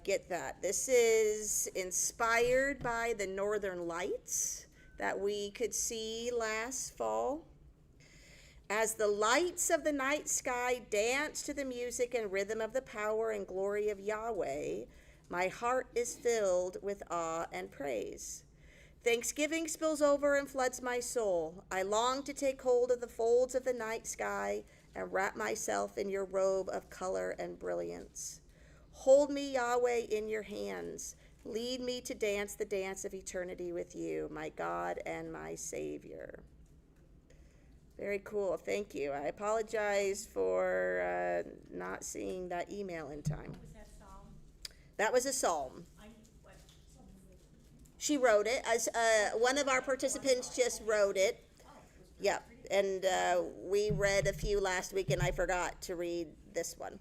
get that. This is inspired by the Northern Lights that we could see last fall. As the lights of the night sky dance to the music and rhythm of the power and glory of Yahweh, my heart is filled with awe and praise. Thanksgiving spills over and floods my soul. I long to take hold of the folds of the night sky and wrap myself in your robe of color and brilliance. Hold me, Yahweh, in your hands. Lead me to dance the dance of eternity with you, my God and my Savior. Very cool. Thank you. I apologize for not seeing that email in time. Was that Psalm? That was a psalm. What? She wrote it. As one of our participants just wrote it. Yep. And we read a few last week, and I forgot to read this one.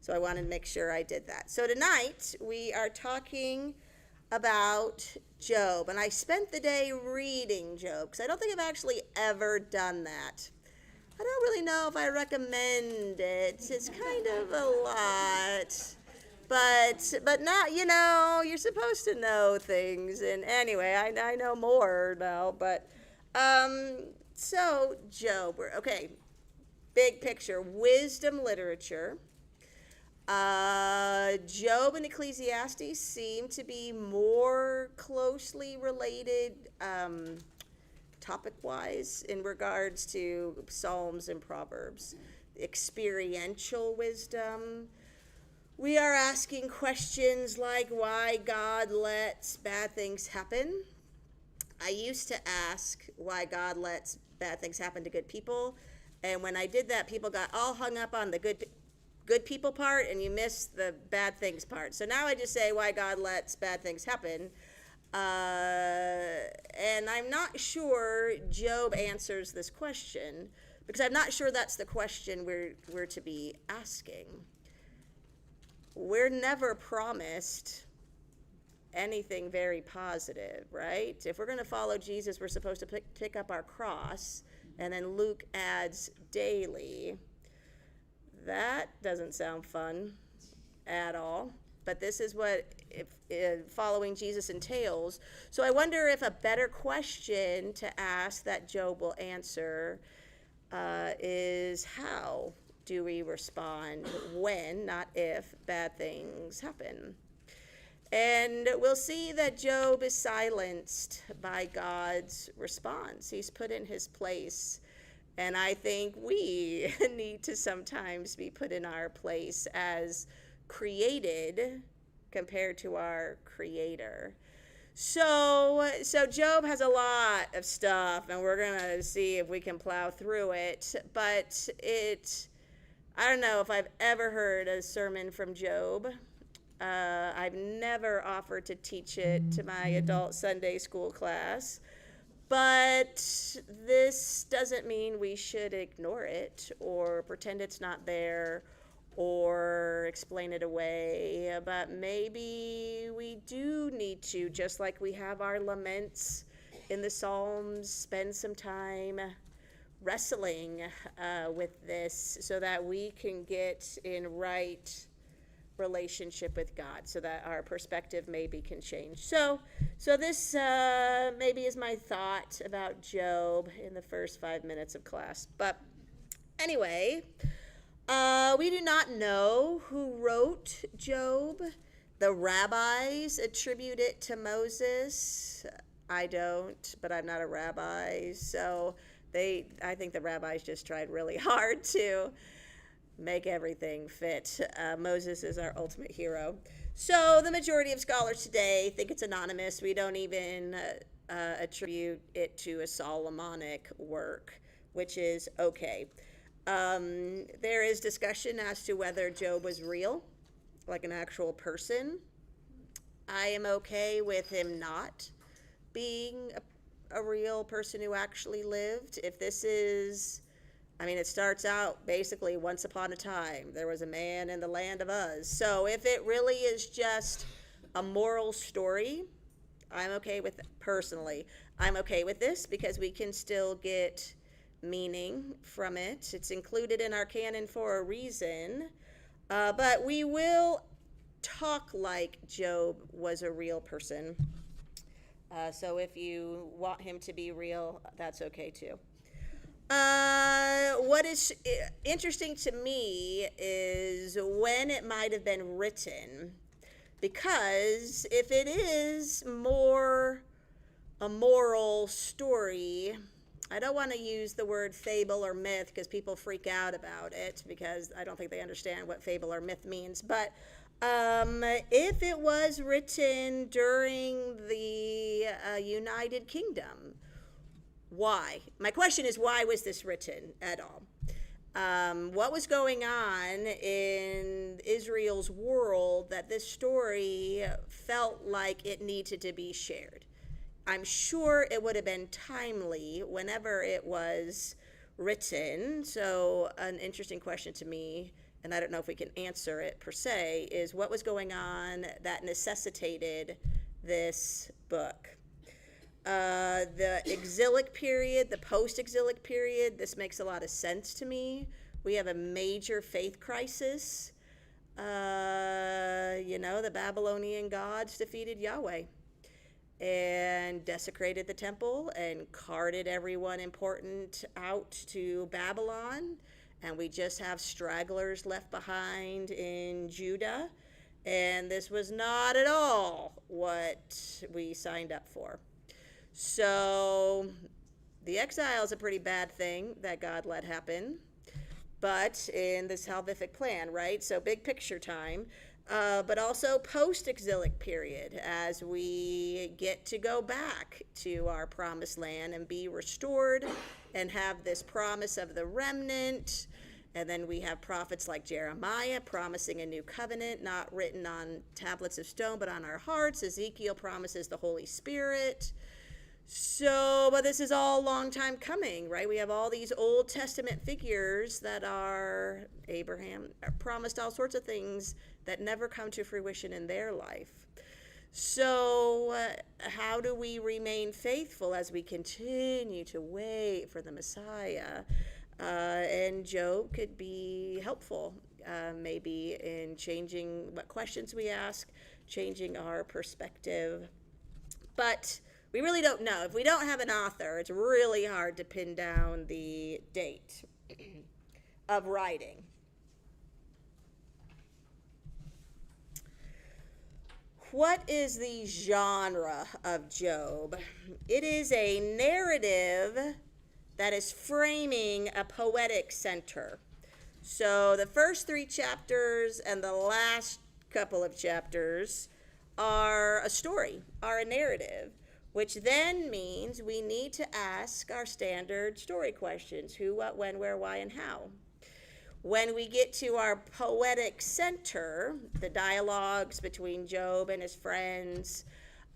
So I wanted to make sure I did that. So tonight we are talking about Job. And I spent the day reading Job because I don't think I've actually ever done that. I don't really know if I recommend it. It's kind of a lot. But now, you're supposed to know things. And anyway, I know more now. But so Job, okay, big picture, wisdom literature. Job and Ecclesiastes seem to be more closely related topic-wise in regards to Psalms and Proverbs. Experiential wisdom. We are asking questions like why God lets bad things happen. I used to ask why God lets bad things happen to good people, and when I did that, people got all hung up on the good people part, and you miss the bad things part. So now I just say why God lets bad things happen. And I'm not sure Job answers this question, because I'm not sure that's the question we're to be asking. We're never promised anything very positive, right? If we're going to follow Jesus, we're supposed to pick up our cross, and then Luke adds daily. That doesn't sound fun at all, but this is what following Jesus entails. So I wonder if a better question to ask that Job will answer is how do we respond when, not if, bad things happen? And we'll see that Job is silenced by God's response. He's put in his place. And I think we need to sometimes be put in our place as created compared to our Creator. So Job has a lot of stuff, and we're going to see if we can plow through it. But I don't know if I've ever heard a sermon from Job. I've never offered to teach it to my adult Sunday school class. But this doesn't mean we should ignore it or pretend it's not there or explain it away. But maybe we do need to, just like we have our laments in the Psalms, spend some time wrestling with this so that we can get in right relationship with God, so that our perspective maybe can change. So this maybe is my thought about Job in the first 5 minutes of class. But anyway, we do not know who wrote Job. The rabbis attribute it to Moses. I don't, but I'm not a rabbi, so I think the rabbis just tried really hard to make everything fit. Moses is our ultimate hero. So the majority of scholars today think it's anonymous. We don't even attribute it to a Solomonic work, which is okay. There is discussion as to whether Job was real, like an actual person. I am okay with him not being a real person who actually lived. If this is... it starts out basically once upon a time. There was a man in the land of Uz. So if it really is just a moral story, I'm okay with it. Personally, I'm okay with this because we can still get meaning from it. It's included in our canon for a reason. But we will talk like Job was a real person. So if you want him to be real, that's okay too. What is interesting to me is when it might have been written, because if it is more a moral story, I don't want to use the word fable or myth because people freak out about it because I don't think they understand what fable or myth means. But if it was written during the United Kingdom, why? My question is, why was this written at all? What was going on in Israel's world that this story felt like it needed to be shared? I'm sure it would have been timely whenever it was written. So an interesting question to me, and I don't know if we can answer it per se, is what was going on that necessitated this book? The exilic period, the post-exilic period, this makes a lot of sense to me. We have a major faith crisis. The Babylonian gods defeated Yahweh and desecrated the temple and carted everyone important out to Babylon. And we just have stragglers left behind in Judah. And this was not at all what we signed up for. So the exile is a pretty bad thing that God let happen, but in the salvific plan, right? So big picture time, but also post-exilic period as we get to go back to our promised land and be restored and have this promise of the remnant. And then we have prophets like Jeremiah promising a new covenant, not written on tablets of stone, but on our hearts. Ezekiel promises the Holy Spirit. So, but this is all a long time coming, right? We have all these Old Testament figures that are Abraham promised all sorts of things that never come to fruition in their life. So, how do we remain faithful as we continue to wait for the Messiah? And Job could be helpful, maybe in changing what questions we ask, changing our perspective. But we really don't know. If we don't have an author, it's really hard to pin down the date of writing. What is the genre of Job? It is a narrative that is framing a poetic center. So the first 3 chapters and the last couple of chapters are a story, are a narrative, which then means we need to ask our standard story questions: who, what, when, where, why, and how. When we get to our poetic center, the dialogues between Job and his friends,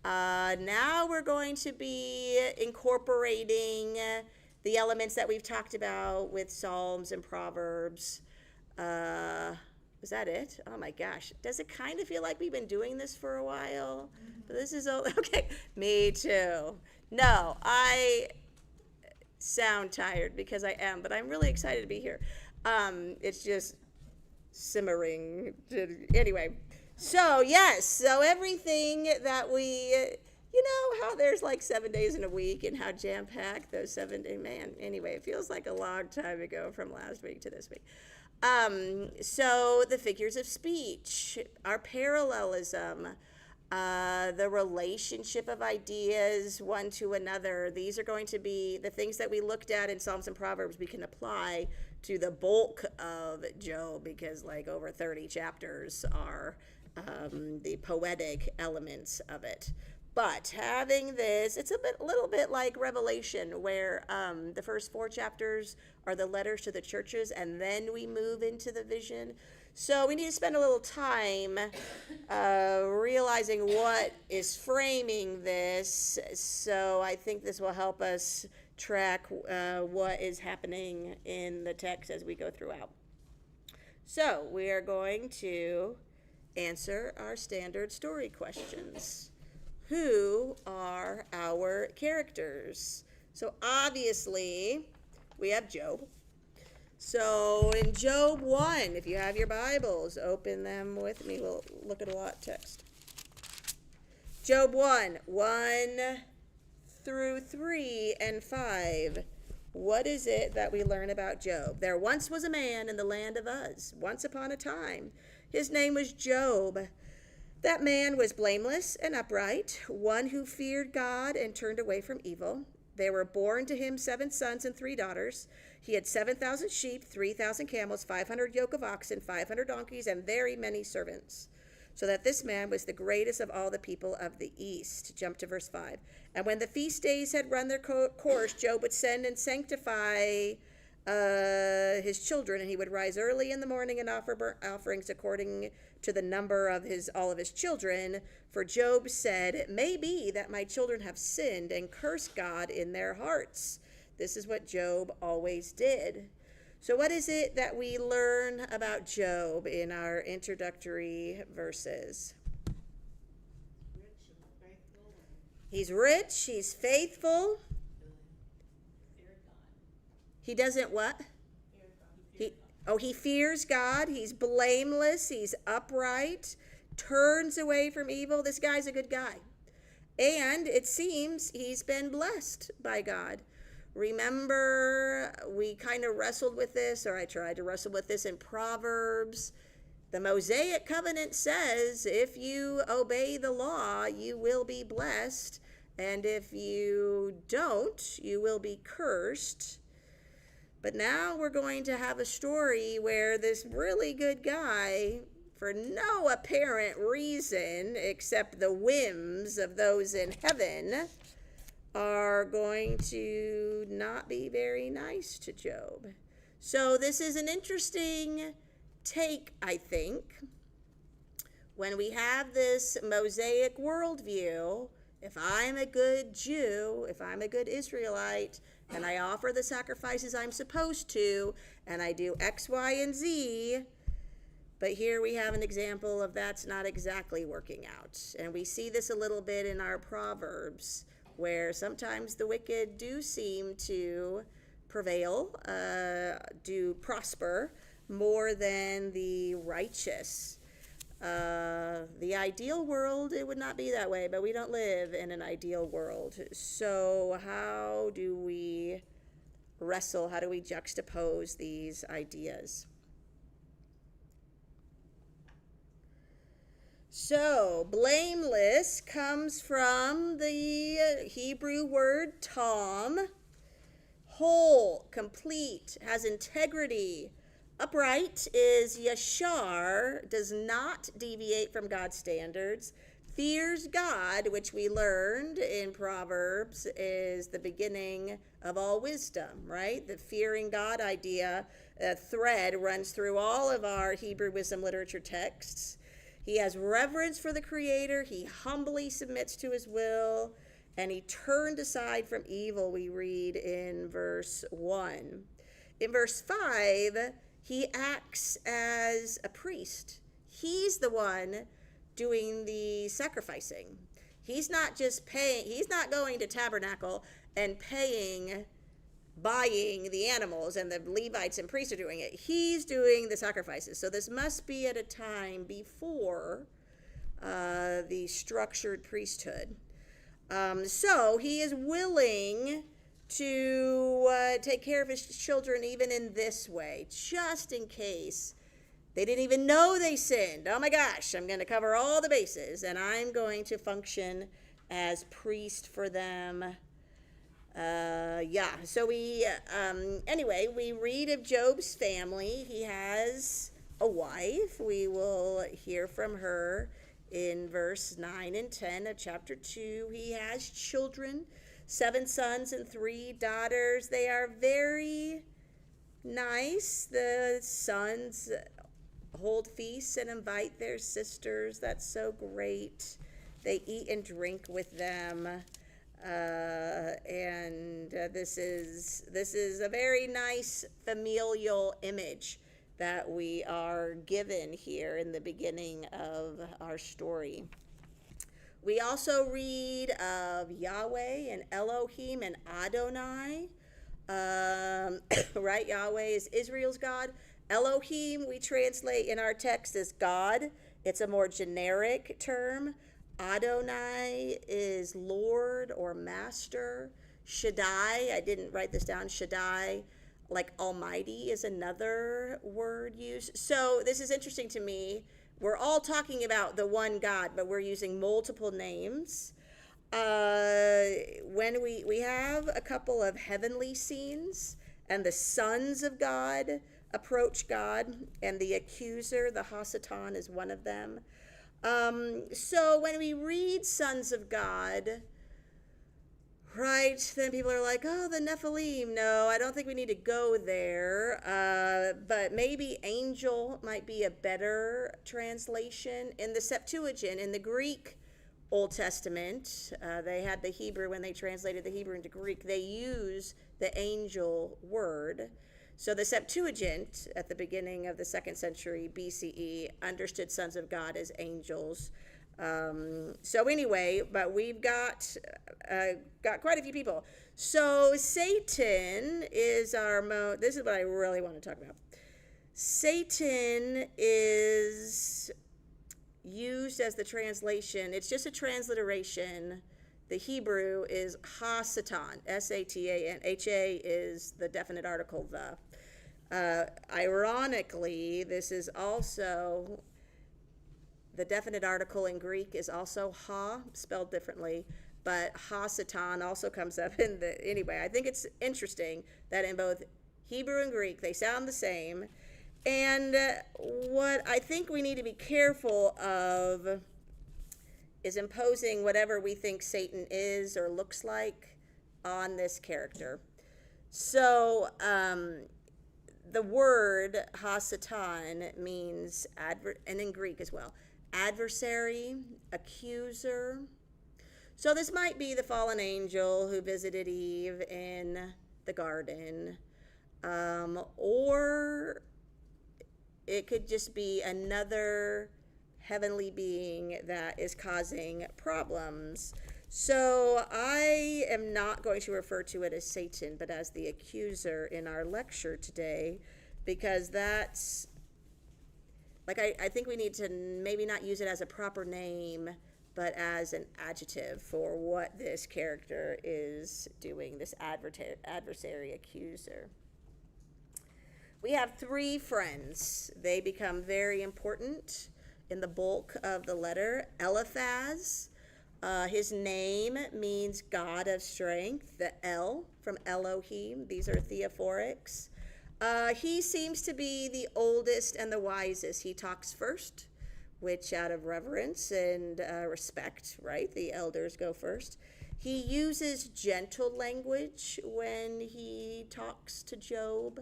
now we're going to be incorporating the elements that we've talked about with Psalms and Proverbs. Is that it? Oh my gosh. Does it kind of feel like we've been doing this for a while? But this is okay. Me too. No, I sound tired because I am, but I'm really excited to be here. It's just simmering. Anyway, so yes, so everything that we, how there's like 7 days in a week and how jam-packed those 7 days, man. Anyway, it feels like a long time ago from last week to this week. So the figures of speech, our parallelism, the relationship of ideas one to another. These are going to be the things that we looked at in Psalms and Proverbs we can apply to the bulk of Job, because like over 30 chapters are the poetic elements of it. But having this, it's a little bit like Revelation, where the first 4 chapters are the letters to the churches, and then we move into the vision. So we need to spend a little time realizing what is framing this. So I think this will help us track what is happening in the text as we go throughout. So we are going to answer our standard story questions. Who are our characters? So obviously, we have Job. So in Job 1, if you have your Bibles, open them with me. We'll look at a lot of text. Job 1, 1 through 3 and 5. What is it that we learn about Job? There once was a man in the land of Uz, once upon a time. His name was Job. That man was blameless and upright, one who feared God and turned away from evil. There were born to him 7 sons and 3 daughters. He had 7,000 sheep, 3,000 camels, 500 yoke of oxen, 500 donkeys, and very many servants. So that this man was the greatest of all the people of the east. Jump to verse 5. And when the feast days had run their course, Job would send and sanctify his children, and he would rise early in the morning and offer burnt offerings according to the number of all of his children. For Job said, "It may be that my children have sinned and cursed God in their hearts." This is what Job always did. So what is it that we learn about Job in our introductory verses? Rich and faithful He's rich, he's faithful. feared God. He doesn't what? Feared God. He fears God. He's blameless. He's upright. Turns away from evil. This guy's a good guy. And it seems he's been blessed by God. Remember, we kind of wrestled with this, or I tried to wrestle with this in Proverbs. The Mosaic covenant says if you obey the law, you will be blessed. And if you don't, you will be cursed. But now we're going to have a story where this really good guy, for no apparent reason except the whims of those in heaven, are going to not be very nice to Job. So this is an interesting take, I think. When we have this Mosaic worldview, if I'm a good Jew, if I'm a good Israelite, and I offer the sacrifices I'm supposed to, and I do X, Y, and Z, but here we have an example of that's not exactly working out. And we see this a little bit in our Proverbs, where sometimes the wicked do seem to prevail, do prosper more than the righteous. The ideal world, it would not be that way, but we don't live in an ideal world. So how do we wrestle? How do we juxtapose these ideas? So, blameless comes from the Hebrew word tom. Whole, complete, has integrity. Upright is yashar, does not deviate from God's standards. Fears God, which we learned in Proverbs, is the beginning of all wisdom, right? The fearing God idea, a thread runs through all of our Hebrew wisdom literature texts. He has reverence for the Creator. He humbly submits to his will, and he turned aside from evil, we read in verse 1. In verse 5, he acts as a priest. He's the one doing the sacrificing. He's not just paying, he's not going to tabernacle and buying the animals, and the Levites and priests are doing it. He's doing the sacrifices. So this must be at a time before the structured priesthood. So he is willing to take care of his children even in this way, just in case they didn't even know they sinned. Oh my gosh, I'm going to cover all the bases, and I'm going to function as priest for them. So anyway, we read of Job's family. He has a wife. We will hear from her in verse 9 and 10 of chapter 2. He has children, 7 sons and 3 daughters. They are very nice. The sons hold feasts and invite their sisters. That's so great. They eat and drink with them. This is a very nice familial image that we are given here in the beginning of our story. We also read of Yahweh and Elohim and Adonai. Right? Yahweh is Israel's God. Elohim, we translate in our text as God. It's a more generic term. Adonai is Lord or Master. Shaddai, I didn't write this down. Shaddai, like Almighty, is another word used. So this is interesting to me. We're all talking about the one God, but we're using multiple names. When we have a couple of heavenly scenes, and the sons of God approach God, and the accuser, the Hasatan, is one of them. So when we read sons of God, right, then people are like, oh, the Nephilim. No, I don't think we need to go there. But maybe angel might be a better translation. In the Septuagint, in the Greek Old Testament, they had the Hebrew, when they translated the Hebrew into Greek, they use the angel word. So the Septuagint, at the beginning of the 2nd century BCE, understood sons of God as angels. So anyway, but we've got quite a few people. So Satan is this is what I really want to talk about. Satan is used as the translation. It's just a transliteration. The Hebrew is Ha-Satan, S-A-T-A-N. H-A is the definite article, the. Ironically, this is also, the definite article in Greek is also ha, spelled differently, but Ha-Satan also comes up in anyway, I think it's interesting that in both Hebrew and Greek, they sound the same. And what I think we need to be careful of is imposing whatever we think Satan is or looks like on this character. So the word Ha-Satan means, and in Greek as well, adversary, accuser. So this might be the fallen angel who visited Eve in the garden, or it could just be another heavenly being that is causing problems. So I am not going to refer to it as Satan, but as the accuser in our lecture today, because that's, like, I think we need to maybe not use it as a proper name, but as an adjective for what this character is doing, this adversary accuser. We have 3 friends. They become very important in the bulk of the letter. Eliphaz, his name means God of strength. The El from Elohim, these are theophorics. He seems to be the oldest and the wisest. He talks first, which out of reverence and respect, right? The elders go first. He uses gentle language when he talks to Job.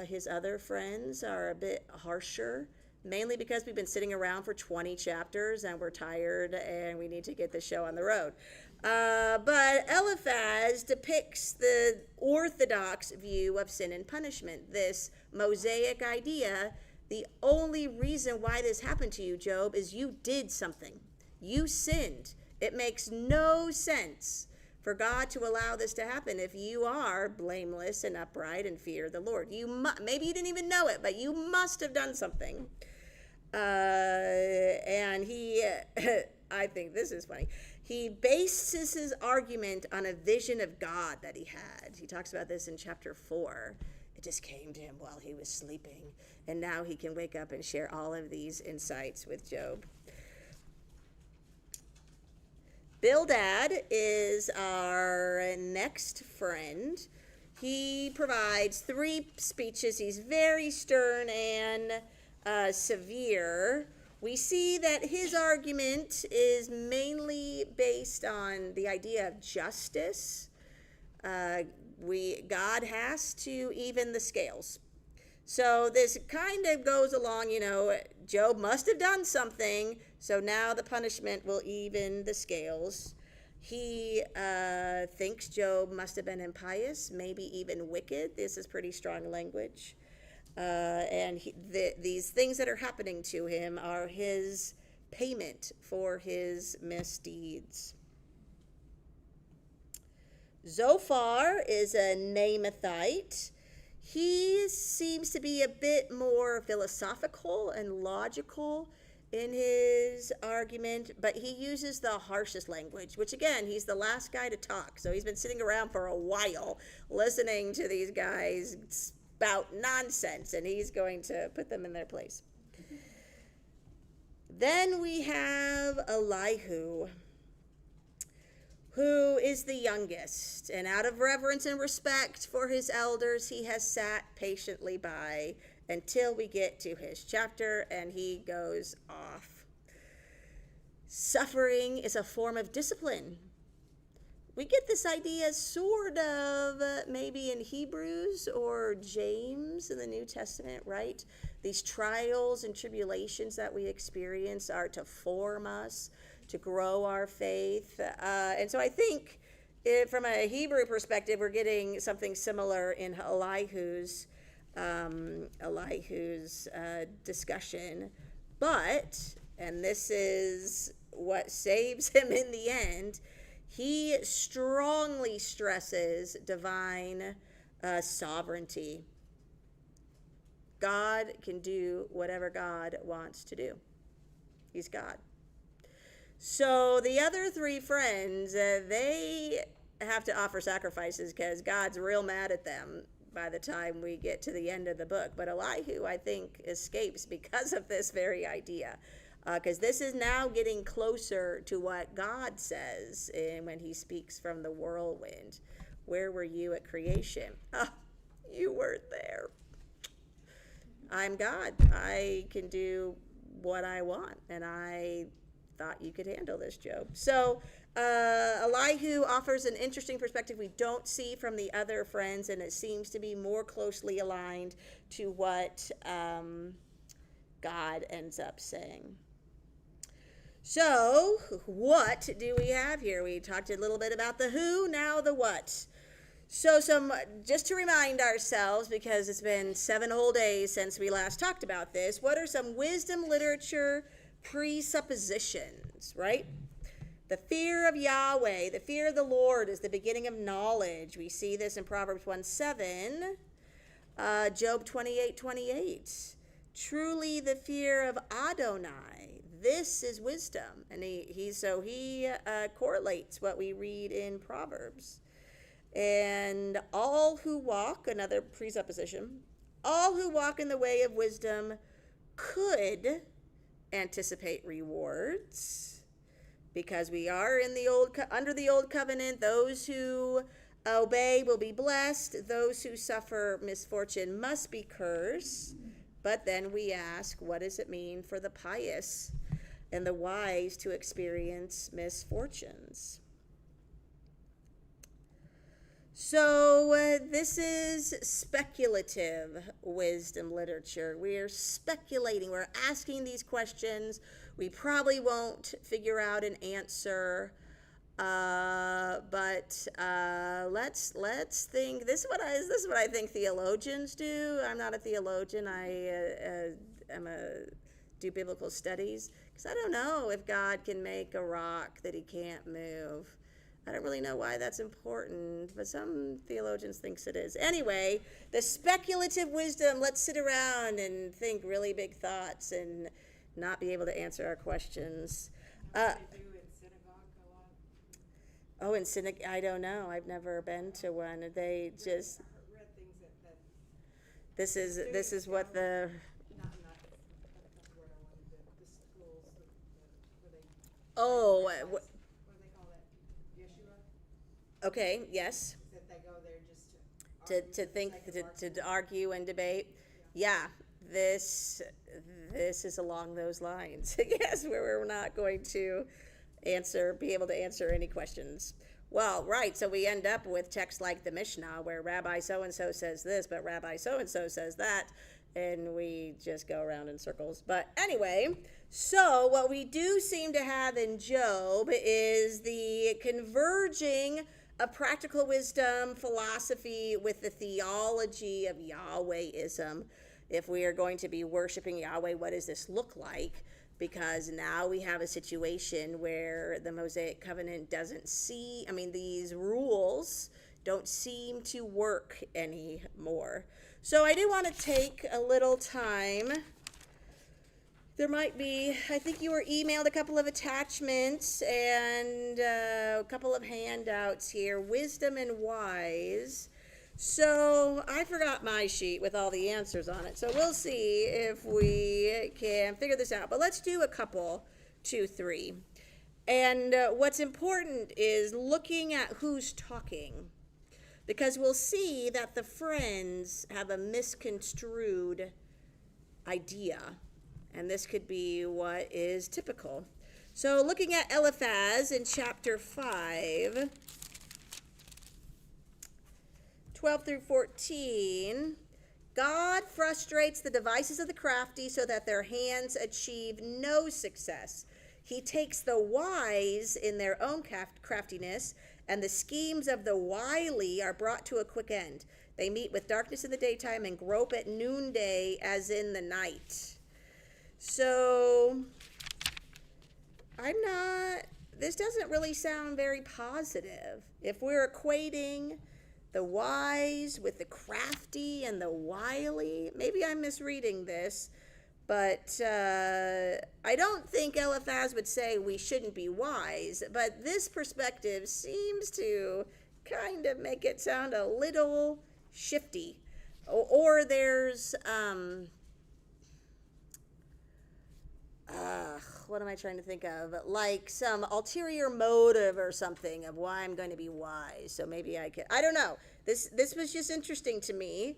His other friends are a bit harsher, mainly because we've been sitting around for 20 chapters and we're tired and we need to get the show on the road. But Eliphaz depicts the orthodox view of sin and punishment, this Mosaic idea. The only reason why this happened to you, Job, is you did something. You sinned. It makes no sense for God to allow this to happen if you are blameless and upright and fear the Lord. Maybe you didn't even know it, but you must have done something. And he, I think this is funny, he bases his argument on a vision of God that he had. He talks about this in chapter 4. It just came to him while he was sleeping, and now he can wake up and share all of these insights with Job. Bildad is our next friend. He provides 3 speeches. He's very stern and severe. We see that his argument is mainly based on the idea of justice. God has to even the scales. So this kind of goes along, Job must have done something, so now the punishment will even the scales. He thinks Job must have been impious, maybe even wicked. This is pretty strong language. And these things that are happening to him are his payment for his misdeeds. Zophar is a Naamathite. He seems to be a bit more philosophical and logical in his argument, but he uses the harshest language, which again, he's the last guy to talk. So he's been sitting around for a while listening to these guys spout nonsense, and he's going to put them in their place. Then we have Elihu, who is the youngest, and out of reverence and respect for his elders, he has sat patiently by until we get to his chapter, and he goes off. Suffering is a form of discipline. We get this idea sort of maybe in Hebrews or James in the New Testament, right? These trials and tribulations that we experience are to form us, to grow our faith. And so I think from a Hebrew perspective, we're getting something similar in Elihu's discussion. But, and this is what saves him in the end, he strongly stresses divine sovereignty. God can do whatever God wants to do. He's God. So the other three friends, they have to offer sacrifices because God's real mad at them by the time we get to the end of the book. But Elihu, I think, escapes because of this very idea. Because this is now getting closer to what God says when he speaks from the whirlwind. Where were you at creation? Oh, you weren't there. I'm God. I can do what I want, and I thought you could handle this, Job. So Elihu offers an interesting perspective we don't see from the other friends, and it seems to be more closely aligned to what God ends up saying. So, what do we have here? We talked a little bit about the who, now the what. So just to remind ourselves, because it's been 7 whole days since we last talked about this, what are some wisdom literature presuppositions, right? The fear of Yahweh, the fear of the Lord is the beginning of knowledge. We see this in Proverbs 1:7, Job 28:28. Truly the fear of Adonai, this is wisdom. And he correlates what we read in Proverbs. And all who walk, another presupposition, all who walk in the way of wisdom could anticipate rewards, because we are in the under the old covenant. Those who obey will be blessed. Those who suffer misfortune must be cursed. But then we ask, what does it mean for the pious and the wise to experience misfortunes? So this is speculative wisdom literature. We are speculating. We're asking these questions. We probably won't figure out an answer, but let's think. This is what I think theologians do. I'm not a theologian. I do biblical studies, because I don't know if God can make a rock that he can't move. I don't really know why that's important, but some theologians think it is. Anyway, the speculative wisdom, let's sit around and think really big thoughts and not be able to answer our questions. They do in synagogue a lot. Oh, in synagogue, I don't know. I've never been to one. They just, Read things that this is what the, not that's the word I wanted, the schools where they oh, what do they call that? Yeshua? okay, yes. That they go there just To argue for the think, sake of arguing. to argue and debate. Yeah, this is along those lines. Yes, where we're not going to be able to answer any questions. Well, right, so we end up with texts like the Mishnah, where Rabbi so-and-so says this, but Rabbi so-and-so says that, and we just go around in circles. But anyway, so what we do seem to have in Job is the converging of practical wisdom, philosophy, with the theology of Yahwehism. If we are going to be worshiping Yahweh, what does this look like? because now we have a situation where the Mosaic covenant these rules don't seem to work anymore. So I do want to take a little time. There might be, I think you were emailed a couple of attachments and a couple of handouts here, Wisdom and Wise. So I forgot my sheet with all the answers on it. So we'll see if we can figure this out. But let's do a couple, 2, 3. And what's important is looking at who's talking, because we'll see that the friends have a misconstrued idea. And this could be what is typical. So looking at Eliphaz in chapter 5, 12 through 14, God frustrates the devices of the crafty so that their hands achieve no success. He takes the wise in their own craftiness, and the schemes of the wily are brought to a quick end. They meet with darkness in the daytime and grope at noonday as in the night. So, this doesn't really sound very positive. If we're equating the wise with the crafty and the wily, maybe I'm misreading this, but I don't think Eliphaz would say we shouldn't be wise, but this perspective seems to kind of make it sound a little shifty. Or there's, what am I trying to think of? Like some ulterior motive or something of why I'm going to be wise. So maybe I don't know. This was just interesting to me.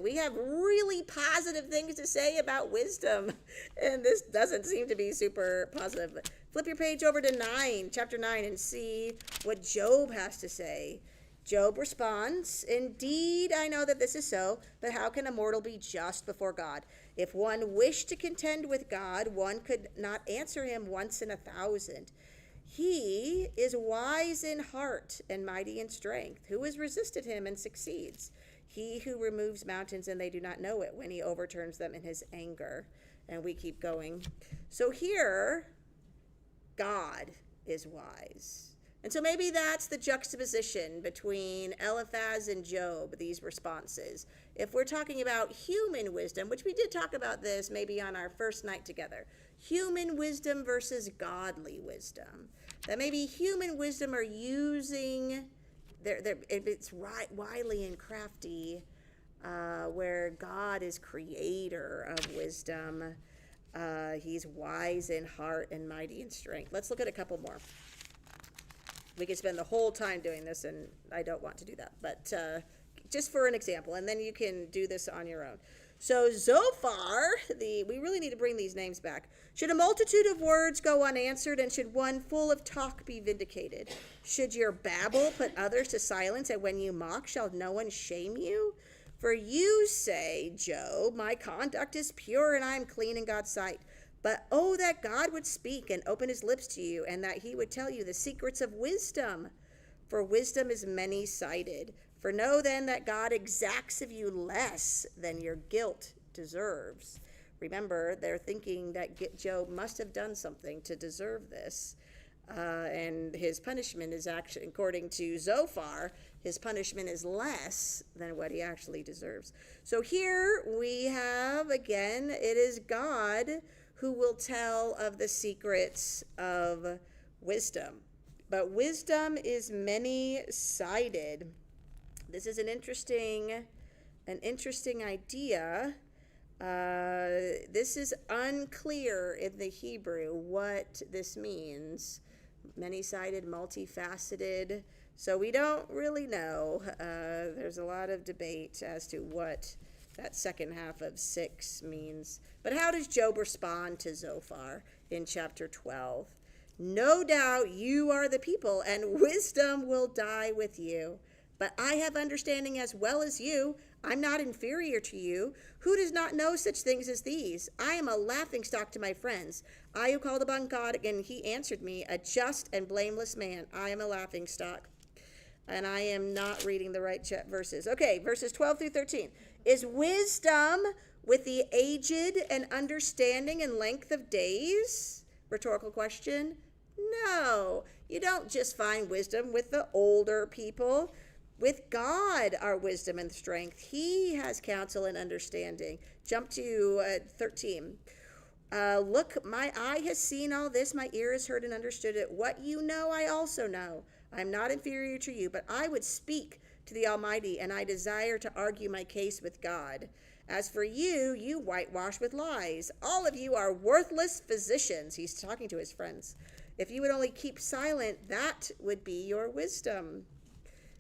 We have really positive things to say about wisdom, and this doesn't seem to be super positive. Flip your page over to chapter 9, and see what Job has to say. Job responds, "Indeed, I know that this is so, but how can a mortal be just before God? If one wished to contend with God, one could not answer him once in 1,000. He is wise in heart and mighty in strength. Who has resisted him and succeeds? He who removes mountains and they do not know it, when he overturns them in his anger." And we keep going. So here, God is wise. And so maybe that's the juxtaposition between Eliphaz and Job, these responses. If we're talking about human wisdom, which we did talk about this maybe on our first night together, human wisdom versus godly wisdom. That maybe human wisdom are using, it's wily and crafty, where God is creator of wisdom. He's wise in heart and mighty in strength. Let's look at a couple more. We could spend the whole time doing this, and I don't want to do that. But just for an example, and then you can do this on your own. So Zophar, we really need to bring these names back. Should a multitude of words go unanswered, and should one full of talk be vindicated? Should your babble put others to silence, and when you mock, shall no one shame you? For you say, Job, my conduct is pure, and I am clean in God's sight. But oh, that God would speak and open his lips to you, and that he would tell you the secrets of wisdom. For wisdom is many-sided. For know then that God exacts of you less than your guilt deserves. Remember, they're thinking that Job must have done something to deserve this. And his punishment is actually, according to Zophar, his punishment is less than what he actually deserves. So here we have, again, it is God who will tell of the secrets of wisdom. But wisdom is many-sided. This is an interesting idea. This is unclear in the Hebrew what this means. Many-sided, multifaceted. So we don't really know. There's a lot of debate as to what that second half of 6 means. But how does Job respond to Zophar in chapter 12? No doubt you are the people, and wisdom will die with you. But I have understanding as well as you. I'm not inferior to you. Who does not know such things as these? I am a laughingstock to my friends. I who called upon God, and he answered me, a just and blameless man. I am a laughingstock. And I am not reading the right verses. Okay, verses 12 through 13. Is wisdom with the aged and understanding and length of days? Rhetorical question. No, you don't just find wisdom with the older people. With God are wisdom and strength. He has counsel and understanding. Jump to 13. Look, my eye has seen all this, my ear has heard and understood it. What you know, I also know. I am not inferior to you, but I would speak to the Almighty, and I desire to argue my case with God. As for you, you whitewash with lies. All of you are worthless physicians. He's talking to his friends. If you would only keep silent, that would be your wisdom.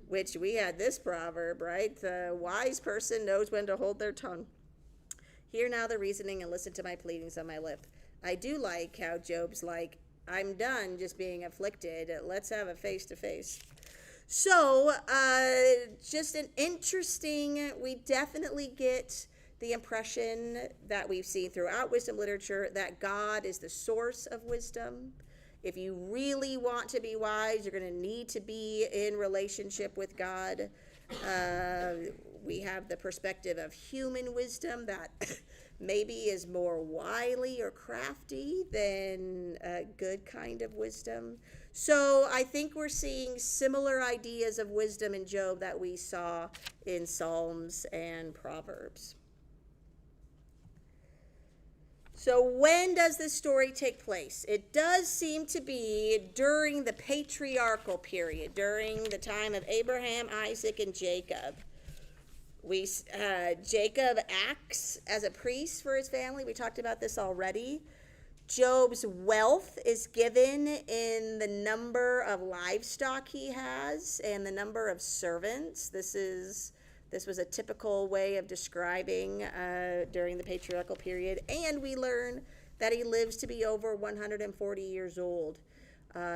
Which we had this proverb, right? The wise person knows when to hold their tongue. Hear now the reasoning and listen to my pleadings on my lip. I do like how Job's like, I'm done just being afflicted. Let's have a face-to-face. So, just an interesting, we definitely get the impression that we've seen throughout wisdom literature that God is the source of wisdom. If you really want to be wise, you're going to need to be in relationship with God. We have the perspective of human wisdom that maybe is more wily or crafty than a good kind of wisdom. So I think we're seeing similar ideas of wisdom in Job that we saw in Psalms and Proverbs. So when does this story take place? It does seem to be during the patriarchal period, during the time of Abraham, Isaac, and Jacob. Jacob acts as a priest for his family. We talked about this already. Job's wealth is given in the number of livestock he has and the number of servants. This was a typical way of describing during the patriarchal period. And we learn that he lives to be over 140 years old.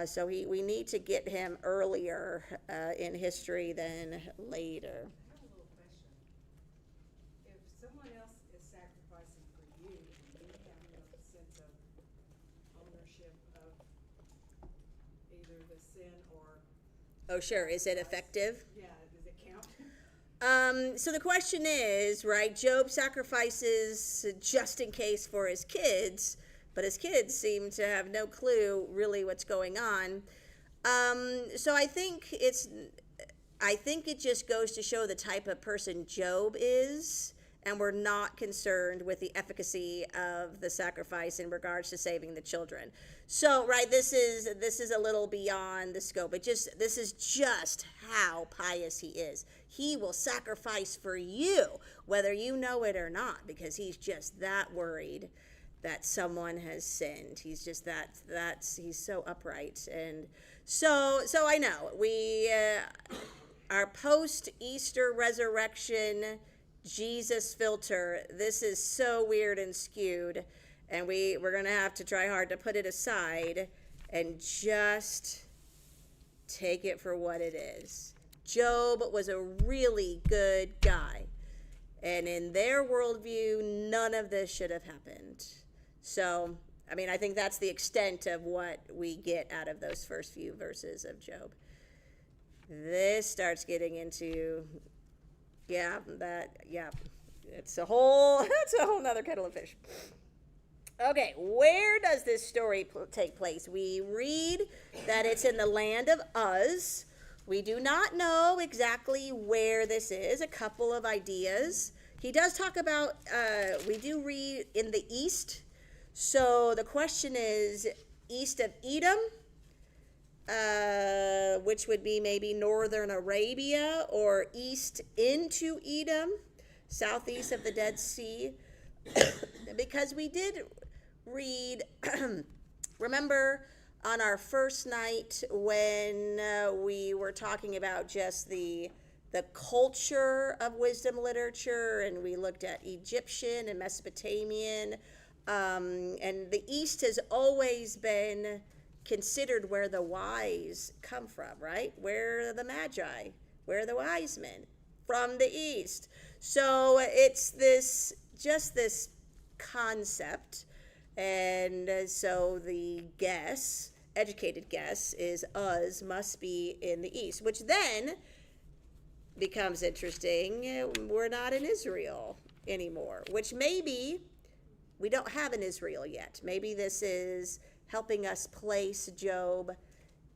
So we need to get him earlier in history than later. I have a little question. If someone else is sacrificing for you, and you have no sense of ownership of either the sin or... Oh, sure. Is it effective? Yeah, does it count? So the question is, right, Job sacrifices just in case for his kids, but his kids seem to have no clue really what's going on. So I think it just goes to show the type of person Job is, and we're not concerned with the efficacy of the sacrifice in regards to saving the children. So, right, this is a little beyond the scope. This is just how pious he is. He will sacrifice for you, whether you know it or not, because he's just that worried that someone has sinned. He's just he's so upright. And so I know our post-Easter resurrection Jesus filter, this is so weird and skewed, and we're going to have to try hard to put it aside and just take it for what it is. Job was a really good guy, and in their worldview, none of this should have happened. So, I mean, I think that's the extent of what we get out of those first few verses of Job. This starts getting into... it's a whole nother kettle of fish. Okay, where does this story take place? We read that it's in the land of Uz. We do not know exactly where this is. A couple of ideas. He does talk about, we do read in the east. So the question is, east of Edom, which would be maybe northern Arabia, or east into Edom, southeast of the Dead Sea. Because we did read, remember on our first night when we were talking about just the culture of wisdom literature, and we looked at Egyptian and Mesopotamian, and the East has always been considered where the wise come from, right? Where are the magi? Where are the wise men? From the East. So it's this concept, and so the guess, educated guess, is Uz must be in the East, which then becomes interesting. We're not in Israel anymore, which maybe we don't have in Israel yet. Maybe this is helping us place Job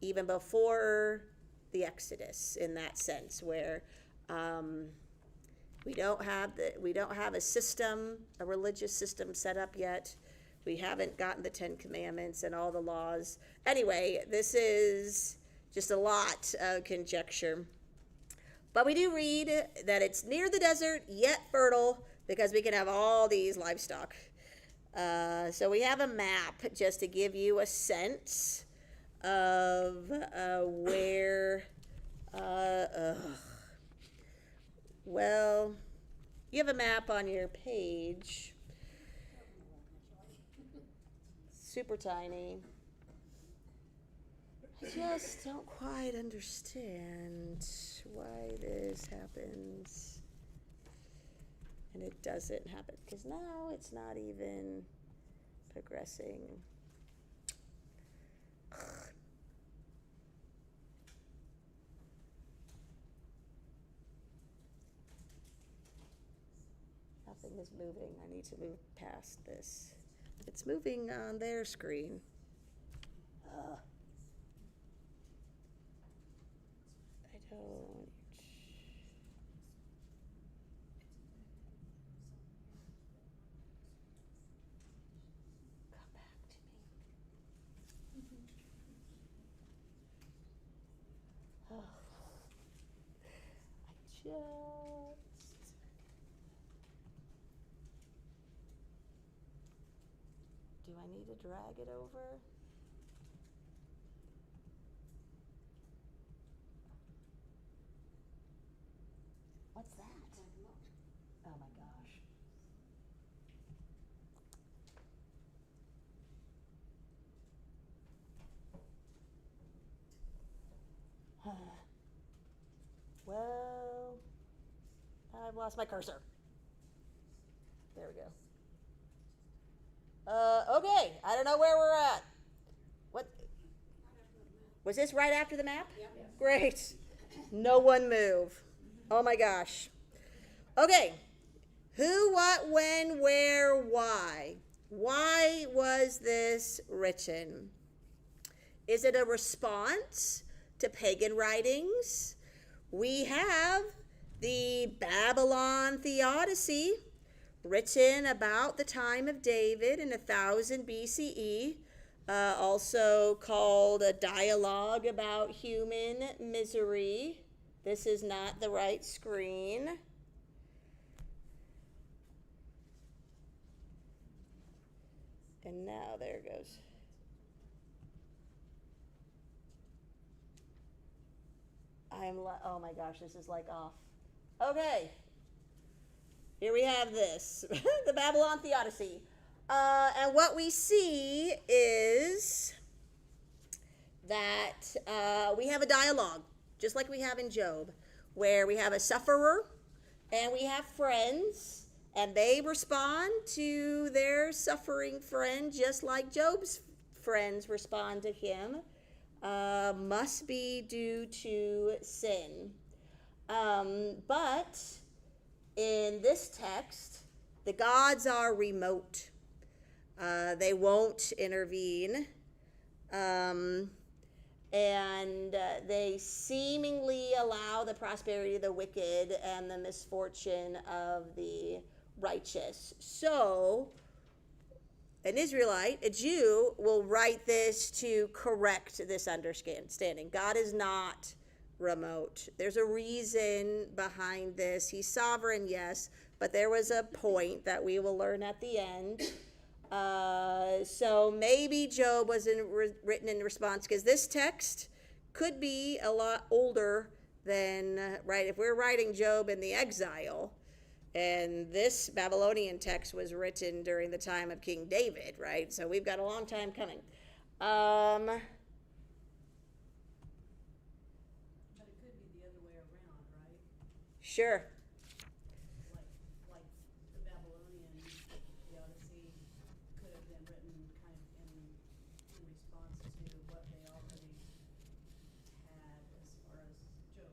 even before the Exodus in that sense, where we don't have a system, a religious system set up yet. We haven't gotten the Ten Commandments and all the laws. Anyway, this is just a lot of conjecture. But we do read that it's near the desert, yet fertile, because we can have all these livestock. So we have a map just to give you a sense of where, well, you have a map on your page. Super tiny. I just don't quite understand why this happens. And it doesn't happen, because now it's not even progressing. Nothing is moving. I need to move past this. It's moving on their screen. I don't. Come back to me. Oh. Do I need to drag it over? What's that? Oh my gosh. Well, I've lost my cursor. There we go. Okay, I don't know where we're at. What? Was this right after the map? Yep. Great. No one move. Oh my gosh. Okay. Who, what, when, where, why? Why was this written? Is it a response to pagan writings? We have the Babylon Theodicy, written about the time of David in 1000 BCE, also called a dialogue about human misery. This is not the right screen. And now there it goes. Oh my gosh, this is like off. Okay. Here we have this, the Babylon Theodicy. And what we see is that we have a dialogue, just like we have in Job, where we have a sufferer and we have friends, and they respond to their suffering friend just like Job's friends respond to him. Must be due to sin. But in this text, the gods are remote. They won't intervene. And they seemingly allow the prosperity of the wicked and the misfortune of the righteous. So, an Israelite, a Jew, will write this to correct this understanding. God is not remote. There's a reason behind this. He's sovereign, yes, but there was a point that we will learn at the end. So maybe Job was written in response, because this text could be a lot older than, right, if we're writing Job in the exile, and this Babylonian text was written during the time of King David, right? So we've got a long time coming. But it could be the other way around, right? Sure. Like the Babylonian Theodicy could have been written kind of in response to what they already had as far as Job.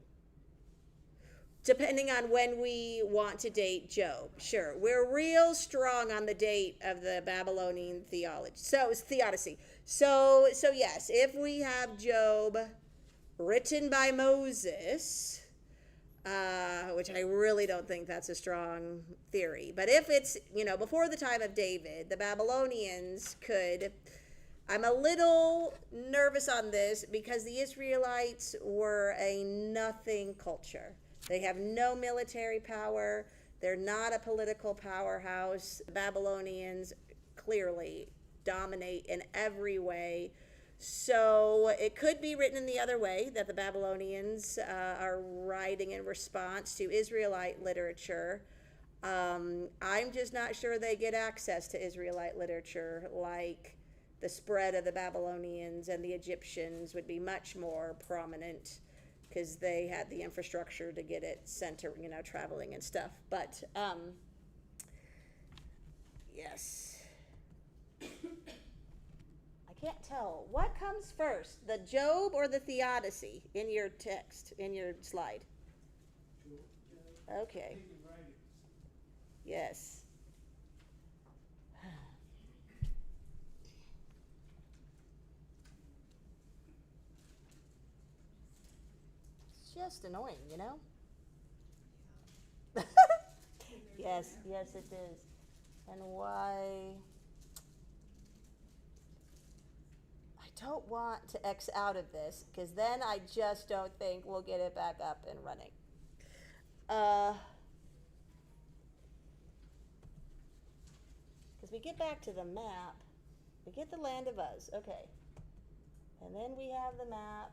depending on when we want to date Job. Sure, we're real strong on the date of the Babylonian theodicy. So yes, if we have Job written by Moses, which I really don't think that's a strong theory, but if it's, before the time of David, the Babylonians could. I'm a little nervous on this because the Israelites were a nothing culture. They have no military power. They're not a political powerhouse. The Babylonians clearly dominate in every way. So it could be written in the other way, that the Babylonians are writing in response to Israelite literature. I'm just not sure they get access to Israelite literature like the spread of the Babylonians and the Egyptians would be much more prominent because they had the infrastructure to get it sent to, traveling and stuff. But, yes. I can't tell. What comes first, the Job or the Theodicy in your text, in your slide? Okay. Yes. Just annoying, Yes, it is. And why? I don't want to X out of this because then I just don't think we'll get it back up and running. Because we get back to the map, we get the land of Uz, okay. And then we have the map.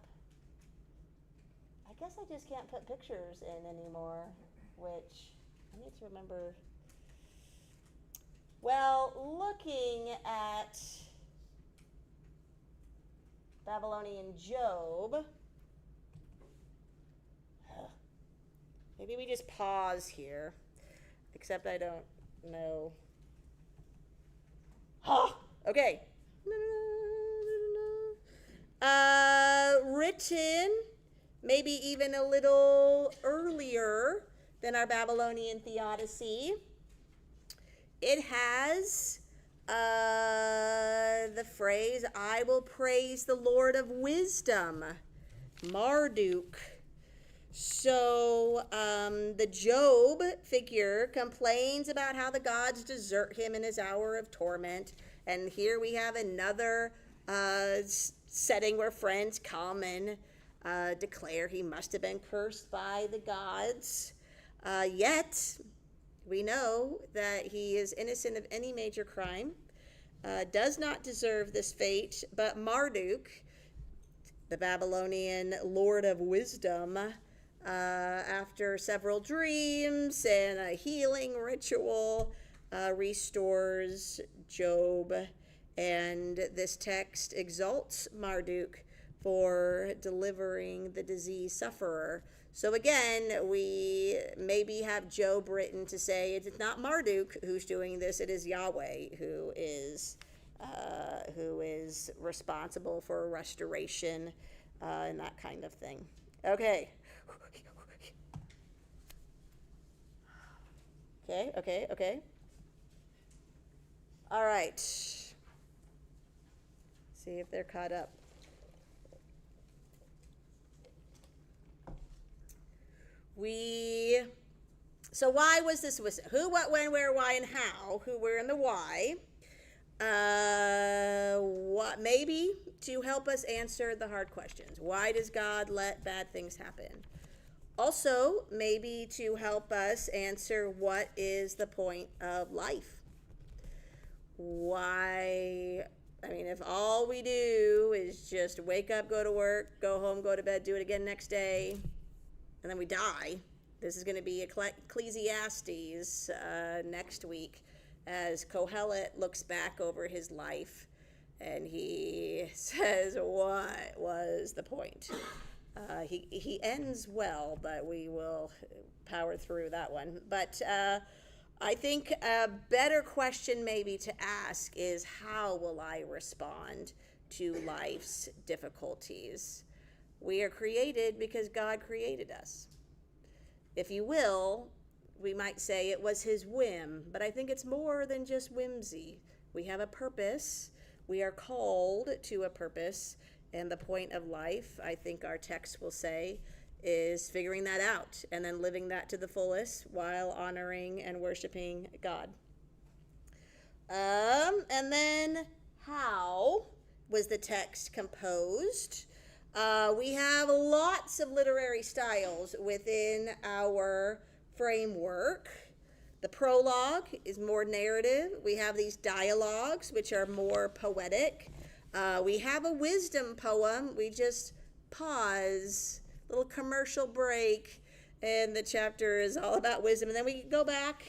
I guess I just can't put pictures in anymore, which I need to remember. Well, looking at Babylonian Job, maybe we just pause here, except I don't know. Okay. Written maybe even a little earlier than our Babylonian theodicy. It has the phrase, I will praise the Lord of wisdom, Marduk. So the Job figure complains about how the gods desert him in his hour of torment. And here we have another setting where friends come and declare he must have been cursed by the gods. Yet, we know that he is innocent of any major crime, does not deserve this fate, but Marduk, the Babylonian lord of wisdom, after several dreams and a healing ritual, restores Job. And this text exalts Marduk for delivering the disease sufferer. So again, we maybe have Job written to say it's not Marduk who's doing this, it is Yahweh who is responsible for restoration and that kind of thing. Okay. Okay. All right. See if they're caught up. So why was this who, what, when, where, why, and how? Who, where, and the why. What maybe to help us answer the hard questions. Why does God let bad things happen? Also, maybe to help us answer what is the point of life. Why? I mean, if all we do is just wake up, go to work, go home, go to bed, do it again next day, and then we die. This is going to be Ecclesiastes next week as Kohelet looks back over his life and he says, what was the point? He ends well, but we will power through that one. But I think a better question maybe to ask is, how will I respond to life's difficulties? We are created because God created us. if you will, we might say it was his whim, but I think it's more than just whimsy. We have a purpose. We are called to a purpose, and the point of life, I think our text will say, is figuring that out and then living that to the fullest while honoring and worshiping God. And then how was the text composed? We have lots of literary styles within our framework. The prologue is more narrative. We have these dialogues, which are more poetic. We have a wisdom poem. We just pause, little commercial break, and the chapter is all about wisdom. And then we go back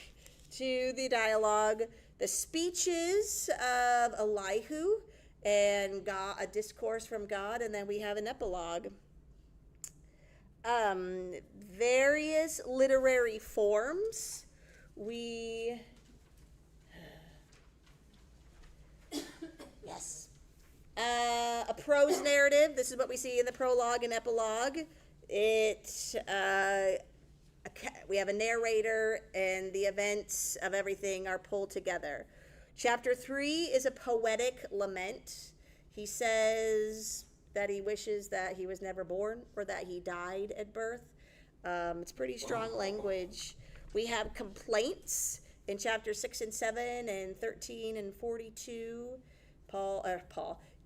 to the dialogue, the speeches of Elihu, and God, a discourse from God, and then we have an epilogue. Various literary forms. Yes. A prose narrative. This is what we see in the prologue and epilogue. We have a narrator, and the events of everything are pulled together. Chapter 3 is a poetic lament. He says that he wishes that he was never born or that he died at birth. It's pretty strong language. We have complaints in chapter 6 and 7 and 13 and 42.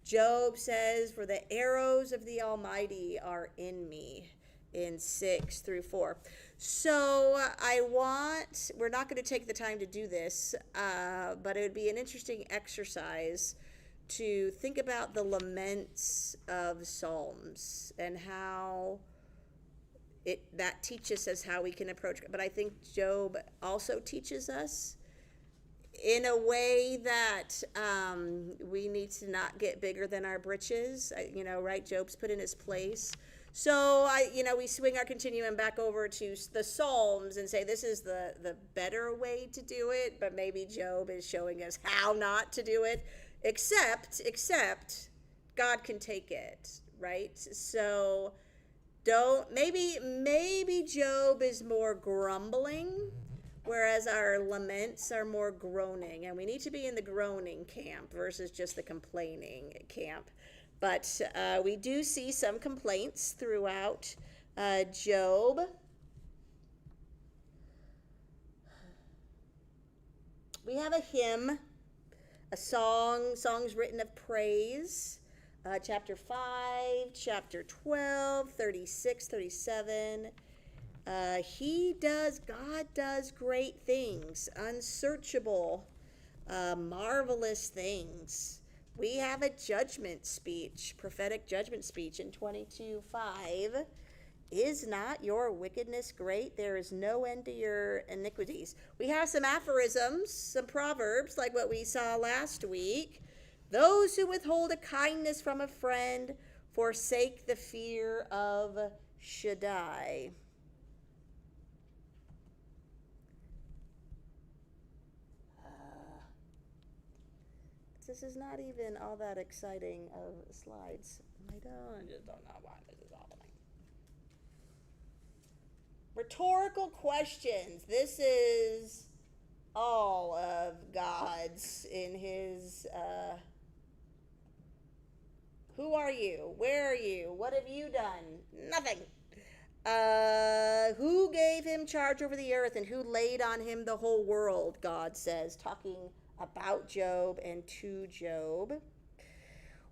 Job says, "For the arrows of the Almighty are in me," in 6 through 4. So we're not going to take the time to do this, but it would be an interesting exercise to think about the laments of Psalms and how that teaches us how we can approach it. But I think Job also teaches us in a way that we need to not get bigger than our britches, right? Job's put in his place. So we swing our continuum back over to the Psalms and say this is the better way to do it, but maybe Job is showing us how not to do it, except God can take it, right? So maybe Job is more grumbling, whereas our laments are more groaning, and we need to be in the groaning camp versus just the complaining camp. But we do see some complaints throughout Job. We have a hymn, a songs written of praise. Chapter 5, chapter 12, 36, 37. God does great things, unsearchable, marvelous things. We have a judgment speech, prophetic judgment speech in 22:5. Is not your wickedness great? There is no end to your iniquities. We have some aphorisms, some proverbs, like what we saw last week. Those who withhold a kindness from a friend forsake the fear of Shaddai. This is not even all that exciting of slides. I just don't know why this is happening. Rhetorical questions. This is all of God's in his, who are you? Where are you? What have you done? Nothing. Who gave him charge over the earth and who laid on him the whole world, God says, talking about Job and to Job.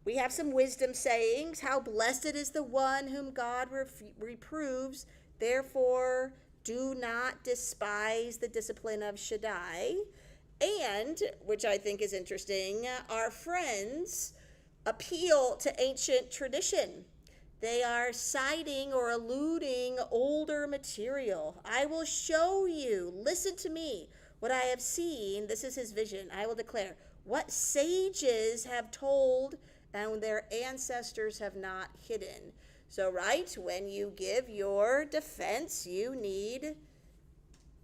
We have some wisdom sayings. How blessed is the one whom God reproves. Therefore, do not despise the discipline of Shaddai. And, which I think is interesting, our friends appeal to ancient tradition. They are citing or alluding older material. I will show you, listen to me, what I have seen. This is his vision. I will declare what sages have told and their ancestors have not hidden. So, right, when you give your defense, you need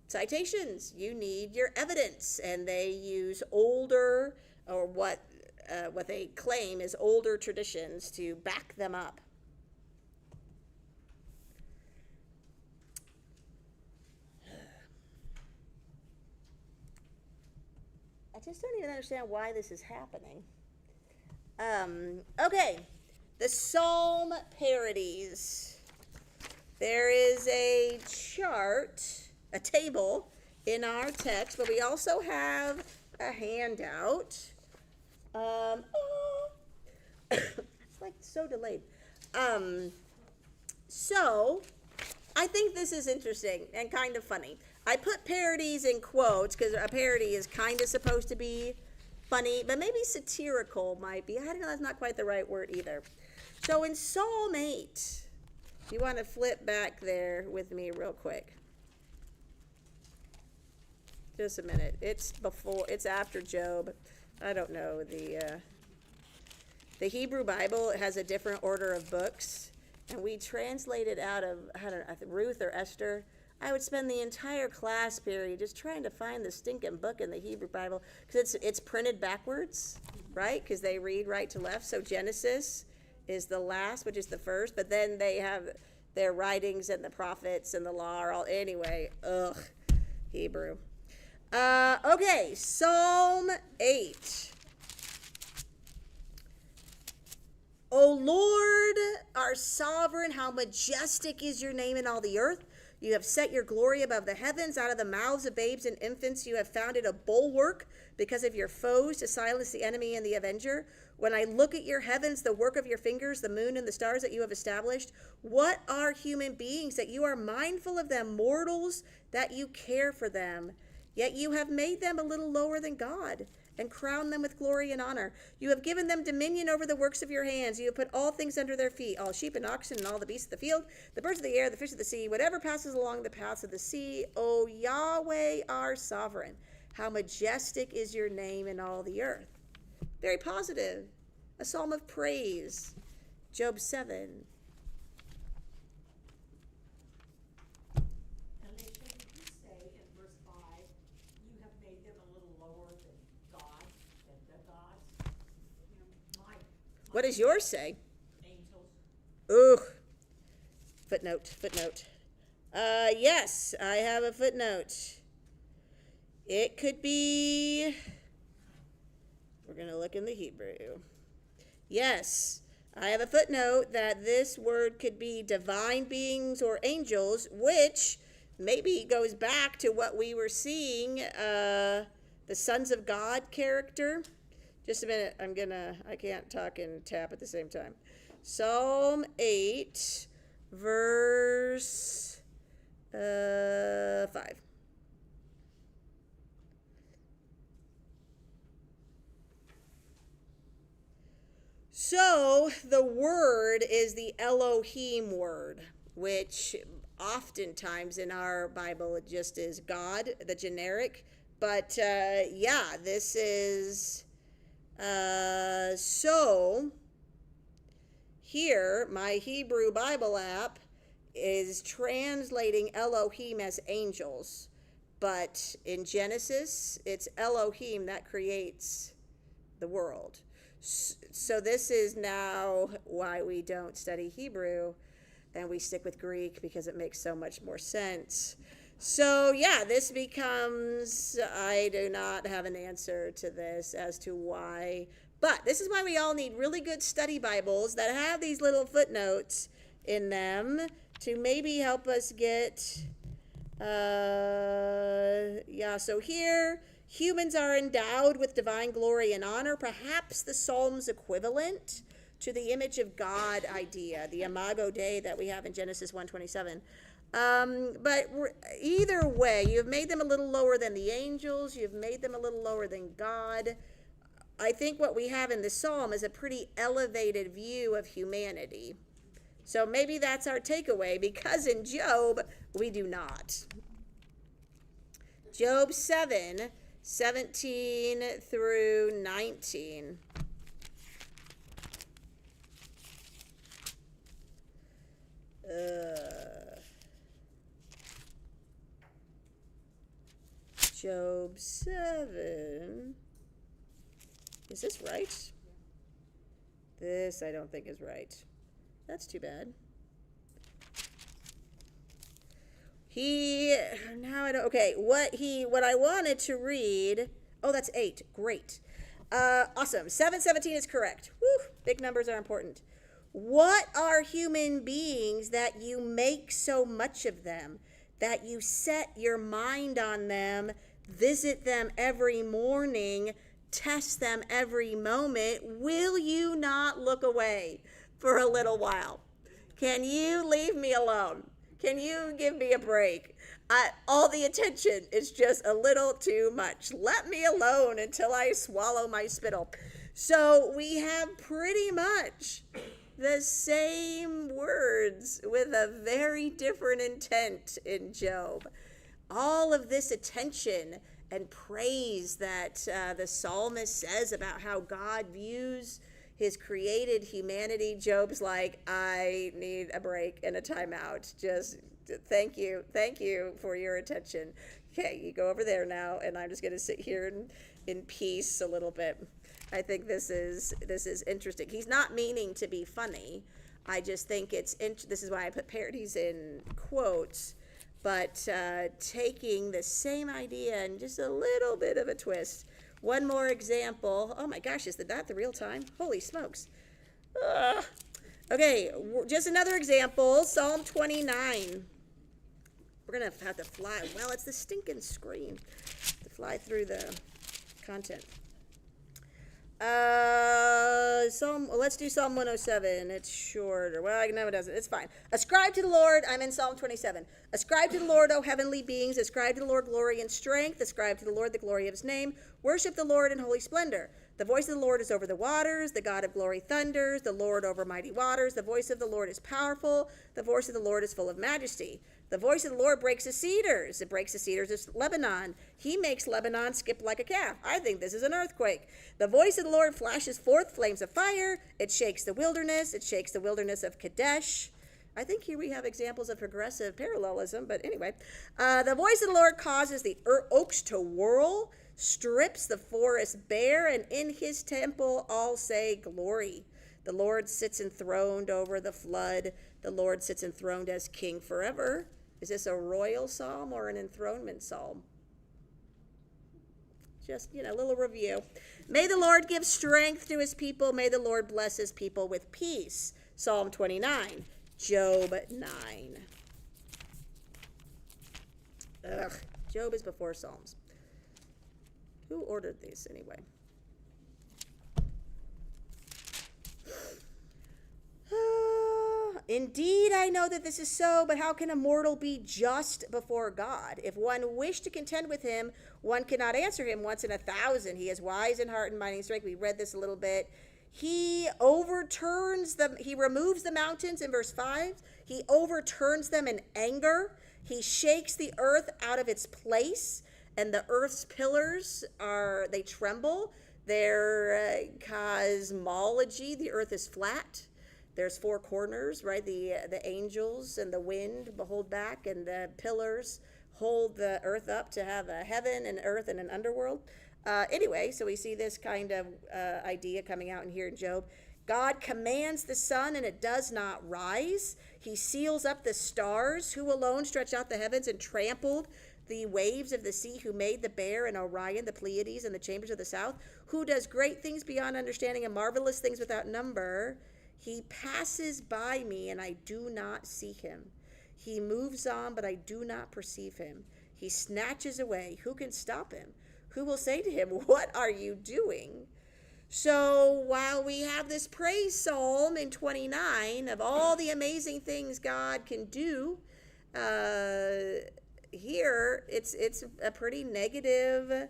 citations. You need your evidence. And they use older, or what they claim is older traditions to back them up. just don't even understand why this is happening. Okay, the Psalm parodies. There is a chart, a table in our text, but we also have a handout. It's like so delayed. So, I think this is interesting and kind of funny. I put parodies in quotes because a parody is kind of supposed to be funny, but maybe satirical might be. I don't know, that's not quite the right word either. So in Psalm 8, you want to flip back there with me real quick. Just a minute. It's after Job. I don't know. The Hebrew Bible has a different order of books, and we translated out of, I don't know, Ruth or Esther. I would spend the entire class period just trying to find the stinking book in the Hebrew Bible, because it's printed backwards, right? Because they read right to left. So Genesis is the last, which is the first, but then they have their writings and the prophets and the law are all, anyway, Hebrew. Okay, Psalm 8. O Lord, our sovereign, how majestic is your name in all the earth. You have set your glory above the heavens. Out of the mouths of babes and infants you have founded a bulwark because of your foes to silence the enemy and the avenger. When I look at your heavens, the work of your fingers, the moon and the stars that you have established, what are human beings that you are mindful of them, mortals that you care for them? Yet you have made them a little lower than God and crowned them with glory and honor. You have given them dominion over the works of your hands. You have put all things under their feet, all sheep and oxen and all the beasts of the field, the birds of the air, the fish of the sea, whatever passes along the paths of the sea. O Yahweh, our sovereign, how majestic is your name in all the earth. Very positive. A psalm of praise. Job 7. What does yours say? Angels. Ooh. Footnote. Yes, I have a footnote. It could be, we're going to look in the Hebrew. Yes, I have a footnote that this word could be divine beings or angels, which maybe goes back to what we were seeing, the sons of God character. Just a minute, I can't talk and tap at the same time. Psalm 8, verse 5. So the word is the Elohim word, which oftentimes in our Bible it just is God, the generic. But this is... So here, my Hebrew Bible app is translating Elohim as angels, but in Genesis, it's Elohim that creates the world. So this is now why we don't study Hebrew and we stick with Greek, because it makes so much more sense. So, this becomes, I do not have an answer to this as to why, but this is why we all need really good study Bibles that have these little footnotes in them to maybe help us get, so here, humans are endowed with divine glory and honor, perhaps the Psalms equivalent to the image of God idea, the Imago Dei that we have in Genesis 1:27. But either way, you've made them a little lower than the angels. You've made them a little lower than God. I think what we have in the psalm is a pretty elevated view of humanity. So maybe that's our takeaway, because in Job, we do not. Job 7, 17 through 19. Job 7. Is this right? This I don't think is right. That's too bad. What I wanted to read. Oh, that's 8. Great. Awesome. 717 is correct. Woo, big numbers are important. What are human beings that you make so much of them, that you set your mind on them, visit them every morning, test them every moment? Will you not look away for a little while? Can you leave me alone? Can you give me a break? All the attention is just a little too much. Let me alone until I swallow my spittle. So we have pretty much the same words with a very different intent in Job. All of this attention and praise that the psalmist says about how God views his created humanity, Job's like, I need a break and a timeout. Just thank you for your attention. Okay, you go over there now, and I'm just going to sit here in peace a little bit. I think this is interesting. He's not meaning to be funny. I just think this is why I put parodies in quotes, but taking the same idea and just a little bit of a twist. One more example. Oh my gosh, is that the real time? Holy smokes. Okay, just another example. Psalm 29. We're going to have to fly. Well, it's the stinking screen to fly through the content. Let's do Psalm 107. It's shorter. Well, no, it doesn't. It's fine. Ascribe to the Lord. I'm in Psalm 27. Ascribe to the Lord, O heavenly beings. Ascribe to the Lord glory and strength. Ascribe to the Lord the glory of his name. Worship the Lord in holy splendor. The voice of the Lord is over the waters. The God of glory thunders. The Lord over mighty waters. The voice of the Lord is powerful. The voice of the Lord is full of majesty. The voice of the Lord breaks the cedars. It breaks the cedars of Lebanon. He makes Lebanon skip like a calf. I think this is an earthquake. The voice of the Lord flashes forth flames of fire. It shakes the wilderness. It shakes the wilderness of Kadesh. I think here we have examples of progressive parallelism, but anyway. The voice of the Lord causes the oaks to whirl, strips the forest bare, and in his temple all say glory. The Lord sits enthroned over the flood. The Lord sits enthroned as king forever. Is this a royal psalm or an enthronement psalm? Just, a little review. May the Lord give strength to his people. May the Lord bless his people with peace. Psalm 29. Job 9. Ugh, Job is before Psalms. Who ordered these anyway? Indeed, I know that this is so, but how can a mortal be just before God? If one wished to contend with him, one cannot answer him once in 1,000. He is wise in heart and mind and strength. We read this a little bit. He removes the mountains in verse 5. He overturns them in anger. He shakes the earth out of its place, and the earth's pillars they tremble. Their cosmology, the earth is flat. There's 4 corners, right? The angels and the wind hold back, and the pillars hold the earth up to have a heaven and earth and an underworld. Anyway, so we see this kind of idea coming out in here in Job. God commands the sun, and it does not rise. He seals up the stars. Who alone stretched out the heavens and trampled the waves of the sea? Who made the Bear and Orion, the Pleiades, and the chambers of the south? Who does great things beyond understanding and marvelous things without number? He passes by me, and I do not see him. He moves on, but I do not perceive him. He snatches away. Who can stop him? Who will say to him, what are you doing? So while we have this praise psalm in 29 of all the amazing things God can do, here it's a pretty negative.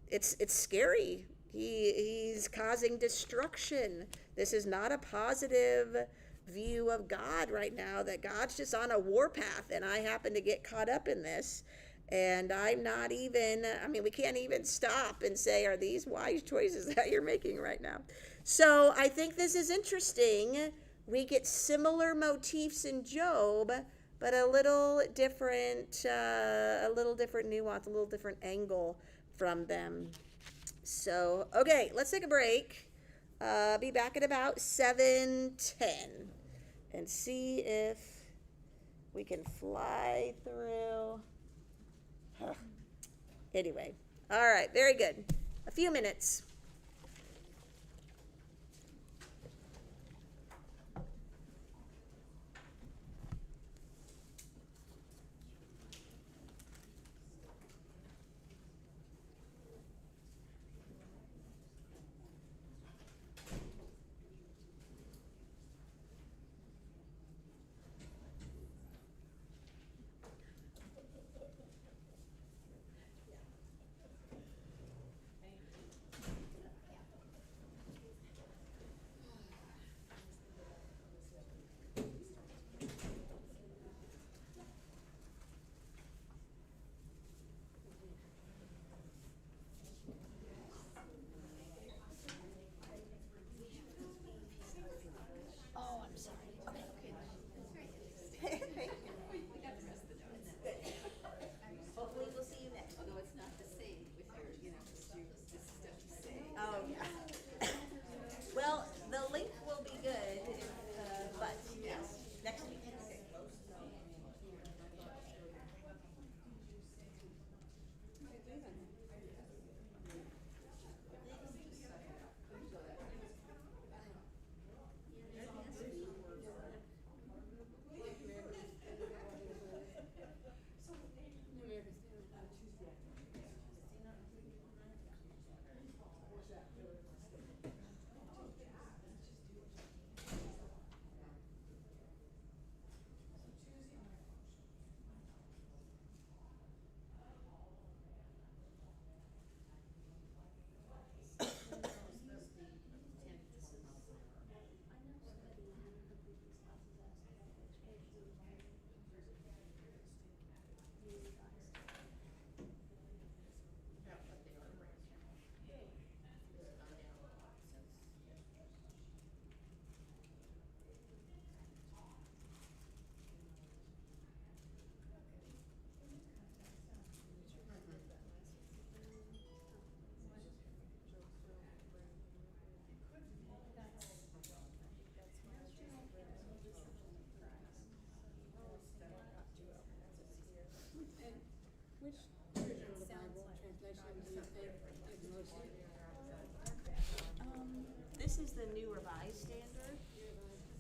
It's scary. He's causing destruction. This is not a positive view of God right now, that God's just on a warpath, and I happen to get caught up in this. And I'm not even, we can't even stop and say, are these wise choices that you're making right now? So I think this is interesting. We get similar motifs in Job, but a little different nuance, a little different angle from them. So, okay, let's take a break. Be back at about 7:10 and see if we can fly through. Anyway, all right, very good. a few minutes. Oh, I'm sorry. Okay. Hopefully we'll see you next. Although it's not the same with your, this stuff you say. Oh, yeah. Well, the link will be good, but yes, next week. Which version of the Bible translation do you think is most? This is the New Revised Standard,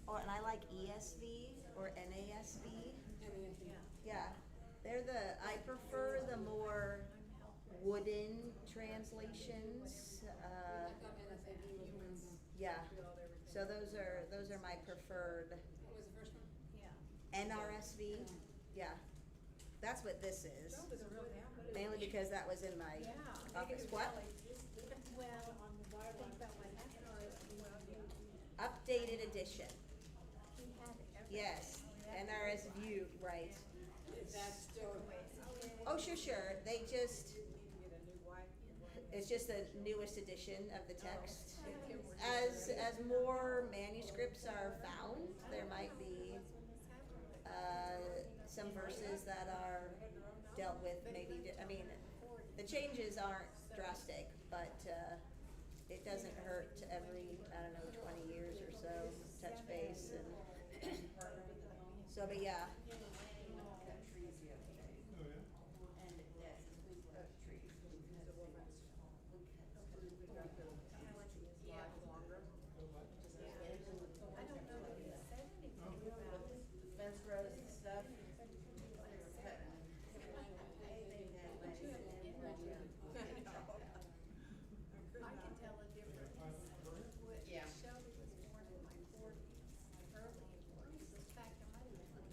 and I like ESV or NASB. Yeah, I prefer the more wooden translations. Yeah, so those are my preferred. What was the first one? NRSV, yeah, that's what this is. Mainly because that was in my office. What? Updated edition. Yes, NRSV, right. Is that still? Oh, sure. It's just the newest edition of the text. As more manuscripts are found, there might be some verses that are dealt with maybe, the changes aren't drastic, but it doesn't hurt to every, 20 years or so, touch base and so, but yeah. Fence rows and stuff. I can tell a difference. Yeah. Shelby was born in my 40s, early 40s. In fact, I might have been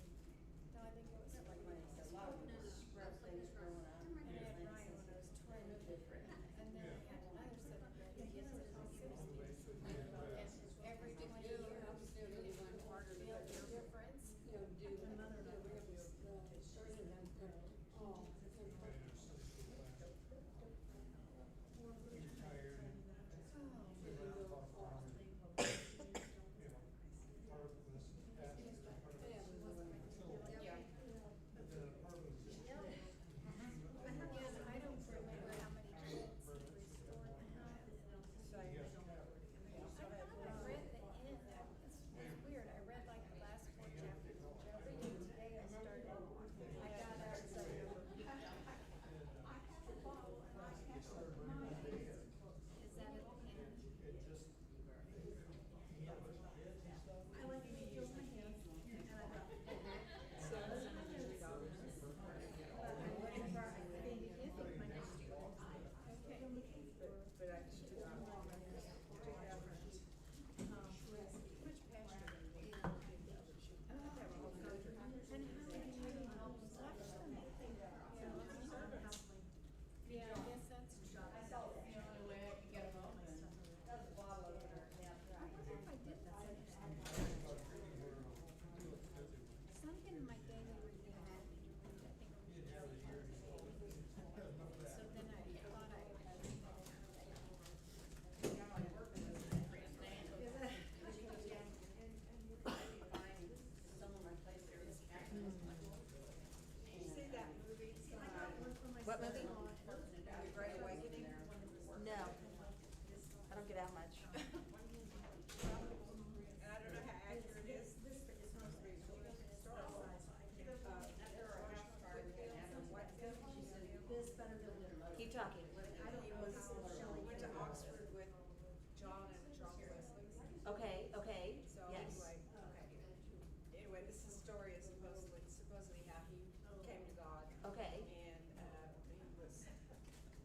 story is supposedly how he came to God. Okay. And,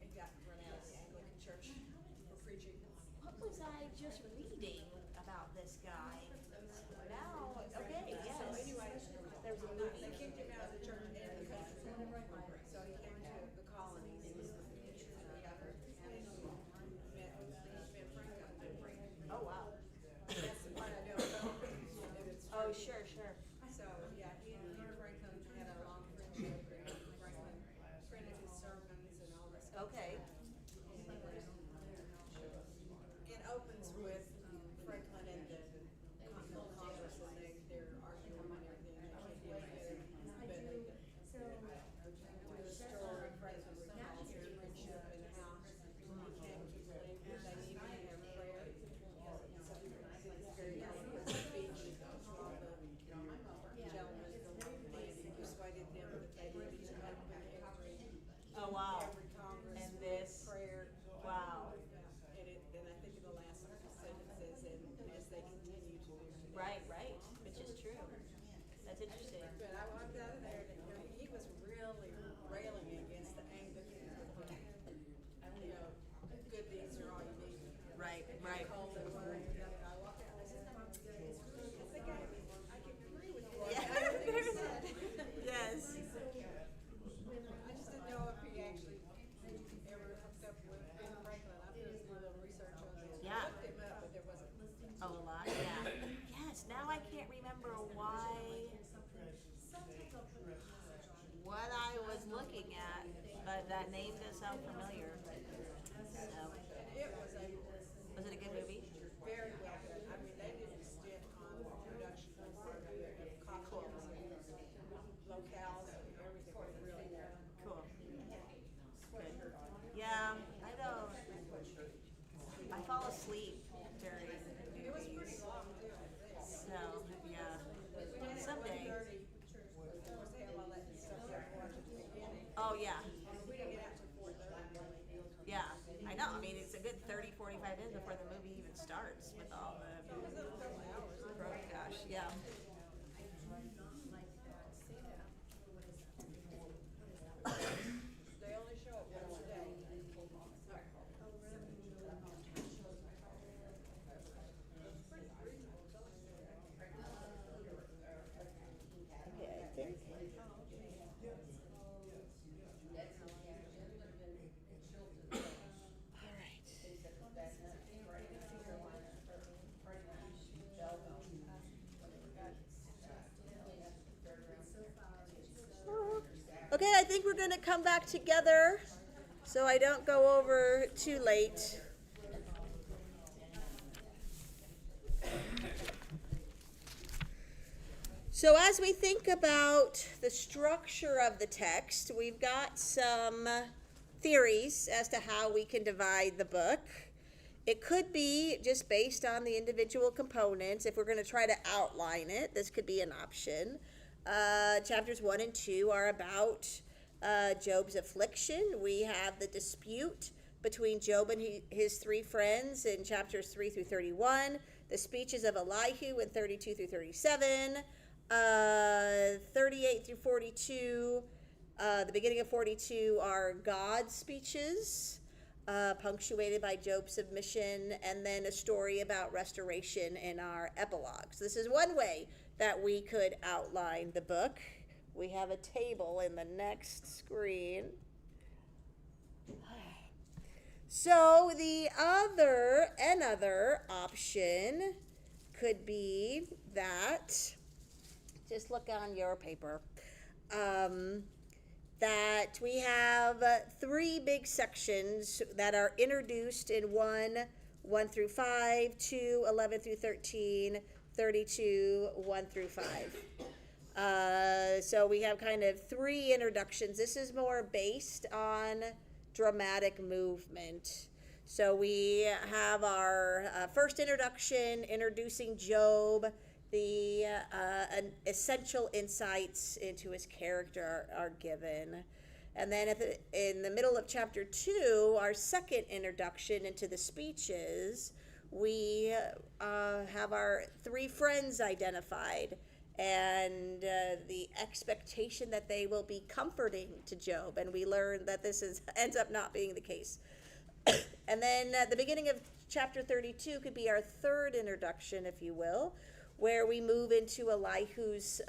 he got run out of the Anglican church for preaching. What was I just reading about this guy? Now, okay, yes. So anyway, There's a they movie. kicked him out of the church and the country. So he came to the colonies. And met Franklin. Oh, wow. That's the part I don't know. If it's Oh, true. sure. So, yeah, he and Franklin had a long friendship. Franklin printed his sermons and all this stuff. Okay. It opens with Franklin and the Continental Congress, and they're arguing and everything. They can't get together. But the story, Franklin recalls their friendship and how he came to believe that they needed to have prayer. So it's very eloquent speech to all the gentlemen, and he persuaded them that they needed to open Oh, wow. every Congress And with this- prayer. Wow. And I think in the last sentence says, and as they continue to do today. Right, which is true. That's interesting. But I walked out of there and, he was really railing against the Anglican, good deeds are all you need. Right. Called it word, and I walked out and I said, I think I can agree with you. Yeah. Everything you said. Yes. I just didn't know if he actually ever hooked up with Ben Franklin. I did a little research on this. Yeah. I looked him up, but there wasn't. Oh, a lot, yeah. Yes, now I can't remember why, what I was looking at, but that name does sound familiar. So, It was a was it a good movie? very well done. I mean, they did a stint on production part of it, of cocktails and locales and everything was really good. Cool. Good. Yeah, I don't, I fall asleep during It was movies. pretty long too, I think. So, yeah, someday. 1:30, of course, they have all that stuff you have to watch at the beginning. Oh, yeah, We didn't get out till 4:30. yeah, I know, I mean, it's a good 30, 45 minutes before the movie even starts with all the, It was a couple hours. oh gosh, yeah. They only show it once a day. Okay, I think we're gonna come back together so I don't go over too late. So as we think about the structure of the text, we've got some theories as to how we can divide the book. It could be just based on the individual components. If we're going to try to outline it, this could be an option. Chapters 1 and 2 are about Job's affliction. We have the dispute between Job and his three friends in chapters 3 through 31, the speeches of Elihu in 32 through 37, 38 through 42, the beginning of 42 are God's speeches, punctuated by Job's submission, and then a story about restoration in our epilogue. So this is one way that we could outline the book. We have a table in the next screen. So another option could be that, just look on your paper, that we have three big sections that are introduced in 1 through 5, 2, 11 through 13, 32, 1 through 5. So we have kind of three introductions. This is more based on dramatic movement. So we have our first introduction, introducing Job. The essential insights into his character are given. And then in the middle of chapter 2, our second introduction into the speeches, we have our three friends identified. and the expectation that they will be comforting to Job. And we learn that this ends up not being the case. And then the beginning of chapter 32 could be our third introduction, if you will, where we move into Elihu's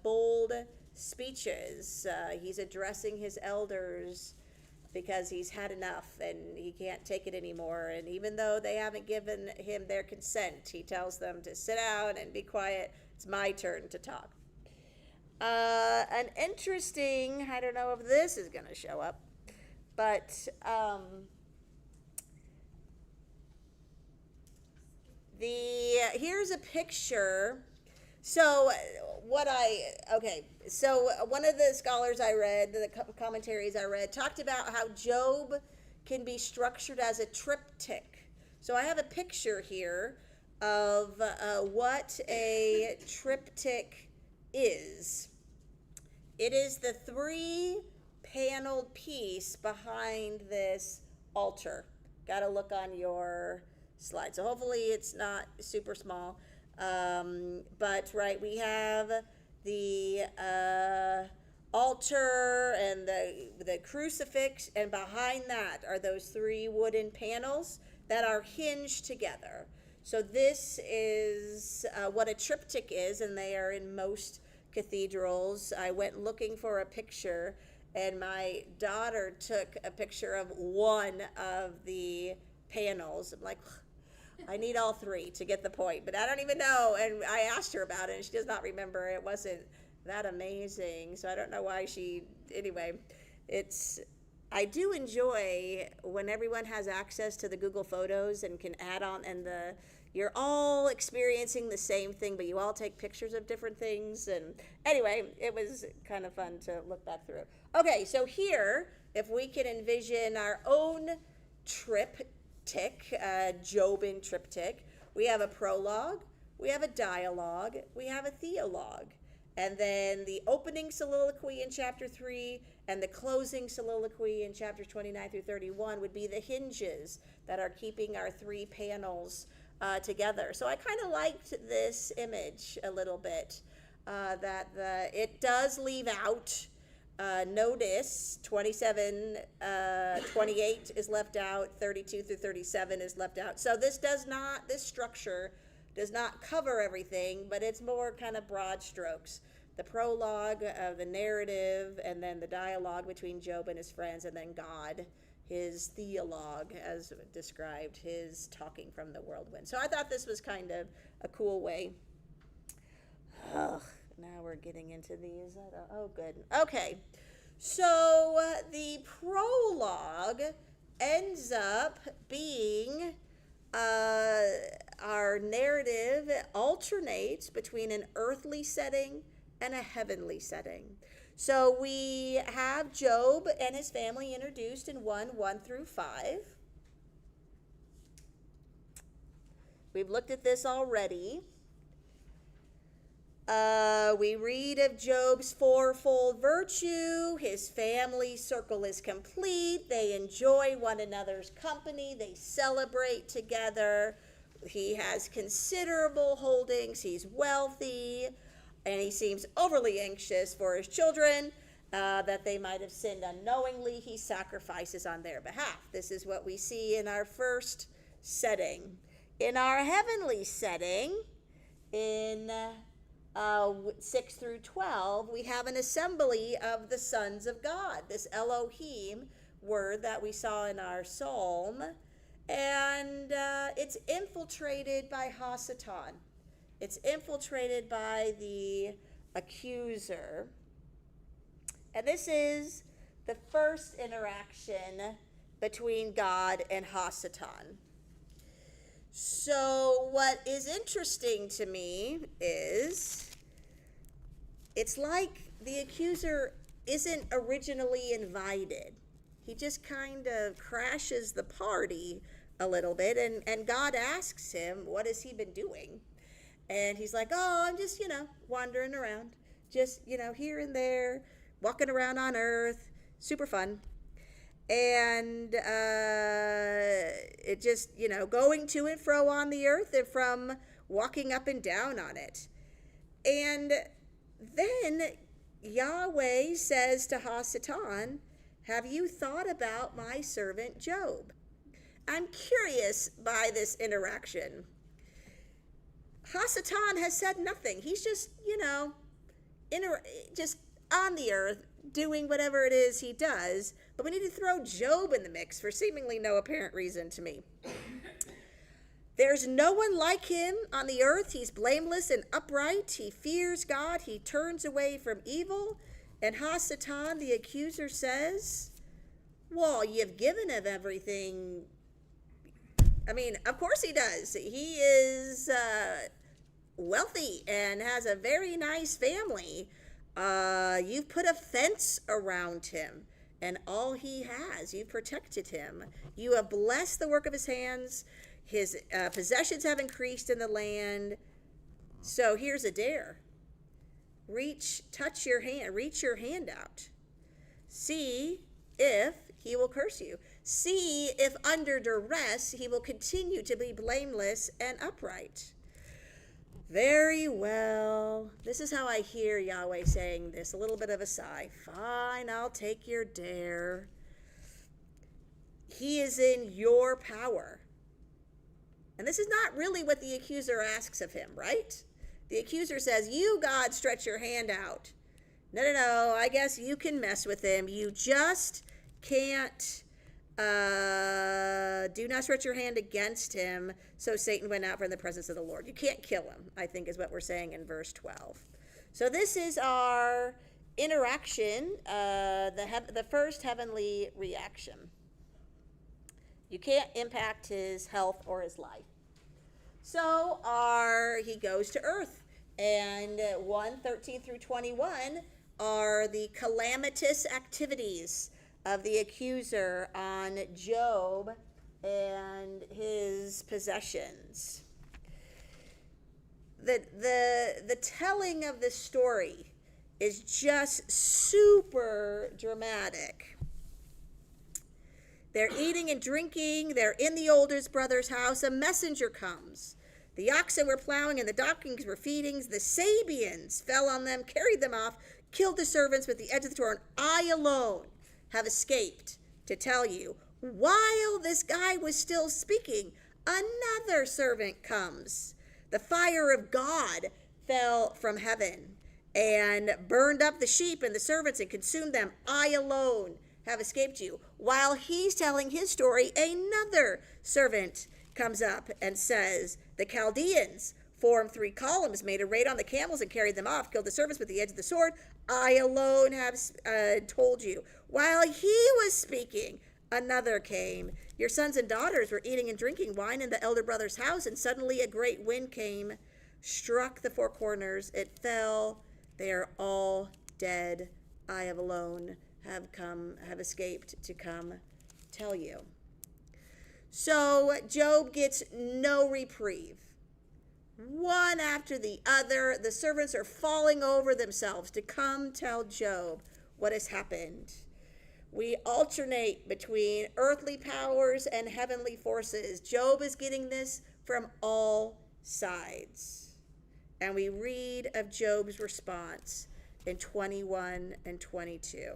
bold speeches. He's addressing his elders because he's had enough and he can't take it anymore. And even though they haven't given him their consent, he tells them to sit down and be quiet. It's my turn to talk. An interesting, I don't know if this is going to show up, but here's a picture. So one of the scholars I read, the commentaries I read, talked about how Job can be structured as a triptych. So I have a picture here of what a triptych is. It is the 3-paneled piece behind this altar. Got to look on your slide. So hopefully it's not super small. But right, we have the altar and the crucifix, and behind that are those 3 wooden panels that are hinged together. So this is what a triptych is, and they are in most cathedrals. I went looking for a picture, and my daughter took a picture of one of the panels. I'm like, I need all 3 to get the point, but I don't even know. And I asked her about it, and she does not remember. It wasn't that amazing, so I don't know why anyway, I do enjoy when everyone has access to the Google Photos and can add on, and you're all experiencing the same thing, but you all take pictures of different things. And anyway, it was kind of fun to look back through. Okay, so here, if we can envision our own triptych, Jobin triptych, we have a prologue, we have a dialogue, we have a theologue. And then the opening soliloquy in chapter 3 and the closing soliloquy in chapters 29 through 31 would be the hinges that are keeping our 3 panels together. So I kind of liked this image a little bit, that it does leave out. Notice 27, 28 is left out, 32 through 37 is left out. So this structure does not cover everything, but it's more kind of broad strokes. The prologue of the narrative, and then the dialogue between Job and his friends, and then God, his theologue, as described, his talking from the whirlwind. So I thought this was kind of a cool way. Now we're getting into these. Oh, good. Okay. So the prologue ends up being our narrative alternates between an earthly setting and a heavenly setting. So we have Job and his family introduced in 1 through 5. We've looked at this already. We read of Job's 4-fold virtue. His family circle is complete. They enjoy one another's company. They celebrate together. He has considerable holdings. He's wealthy. And he seems overly anxious for his children, that they might have sinned unknowingly. He sacrifices on their behalf. This is what we see in our first setting. In our heavenly setting, in 6 through 12, we have an assembly of the sons of God, this Elohim word that we saw in our psalm, and it's infiltrated by Hasatan. It's infiltrated by the accuser. And this is the first interaction between God and Hasatan. So what is interesting to me is it's like the accuser isn't originally invited. He just kind of crashes the party a little bit, and God asks him, what has he been doing? And he's like, oh, I'm just, wandering around, just, here and there, walking around on earth, super fun. And it just, going to and fro on the earth and from walking up and down on it. And then Yahweh says to Hasatan, have you thought about my servant Job? I'm curious by this interaction. Hasatan has said nothing. He's just, just on the earth doing whatever it is he does. But we need to throw Job in the mix for seemingly no apparent reason to me. There's no one like him on the earth. He's blameless and upright. He fears God. He turns away from evil. And Hasatan, the accuser, says, well, you've given him everything. I mean, of course he does. He is wealthy and has a very nice family. You've put a fence around him, and all he has, you've protected him. You have blessed the work of his hands. His possessions have increased in the land. So here's a dare. Reach your hand out. See if he will curse you. See if under duress he will continue to be blameless and upright. Very well. This is how I hear Yahweh saying this, a little bit of a sigh. Fine, I'll take your dare. He is in your power. And this is not really what the accuser asks of him, right? The accuser says, you, God, stretch your hand out. No, I guess you can mess with him. You just can't, do not stretch your hand against him. So Satan went out from the presence of the Lord. You can't kill him, I think is what we're saying in verse 12. So this is our interaction, the first heavenly reaction. You can't impact his health or his life. So he goes to earth, and 1:13 through 21 are the calamitous activities of the accuser on Job and his possessions. The telling of this story is just super dramatic. They're eating and drinking. They're in the oldest brother's house. A messenger comes. The oxen were plowing and the donkeys were feeding. The Sabians fell on them, carried them off, killed the servants with the edge of the Torah. I alone have escaped to tell you. While this guy was still speaking, another servant comes. The fire of God fell from heaven and burned up the sheep and the servants and consumed them. I alone have escaped you. While he's telling his story, another servant comes up and says, the Chaldeans formed 3 columns, made a raid on the camels and carried them off, killed the servants with the edge of the sword. I alone have told you. While he was speaking, another came. Your sons and daughters were eating and drinking wine in the elder brother's house, and suddenly a great wind came, struck the 4 corners. It fell. They are all dead. I have alone have escaped to come tell you. So Job gets no reprieve. One after the other, the servants are falling over themselves to come tell Job what has happened. We alternate between earthly powers and heavenly forces. Job is getting this from all sides. And we read of Job's response in 21 and 22.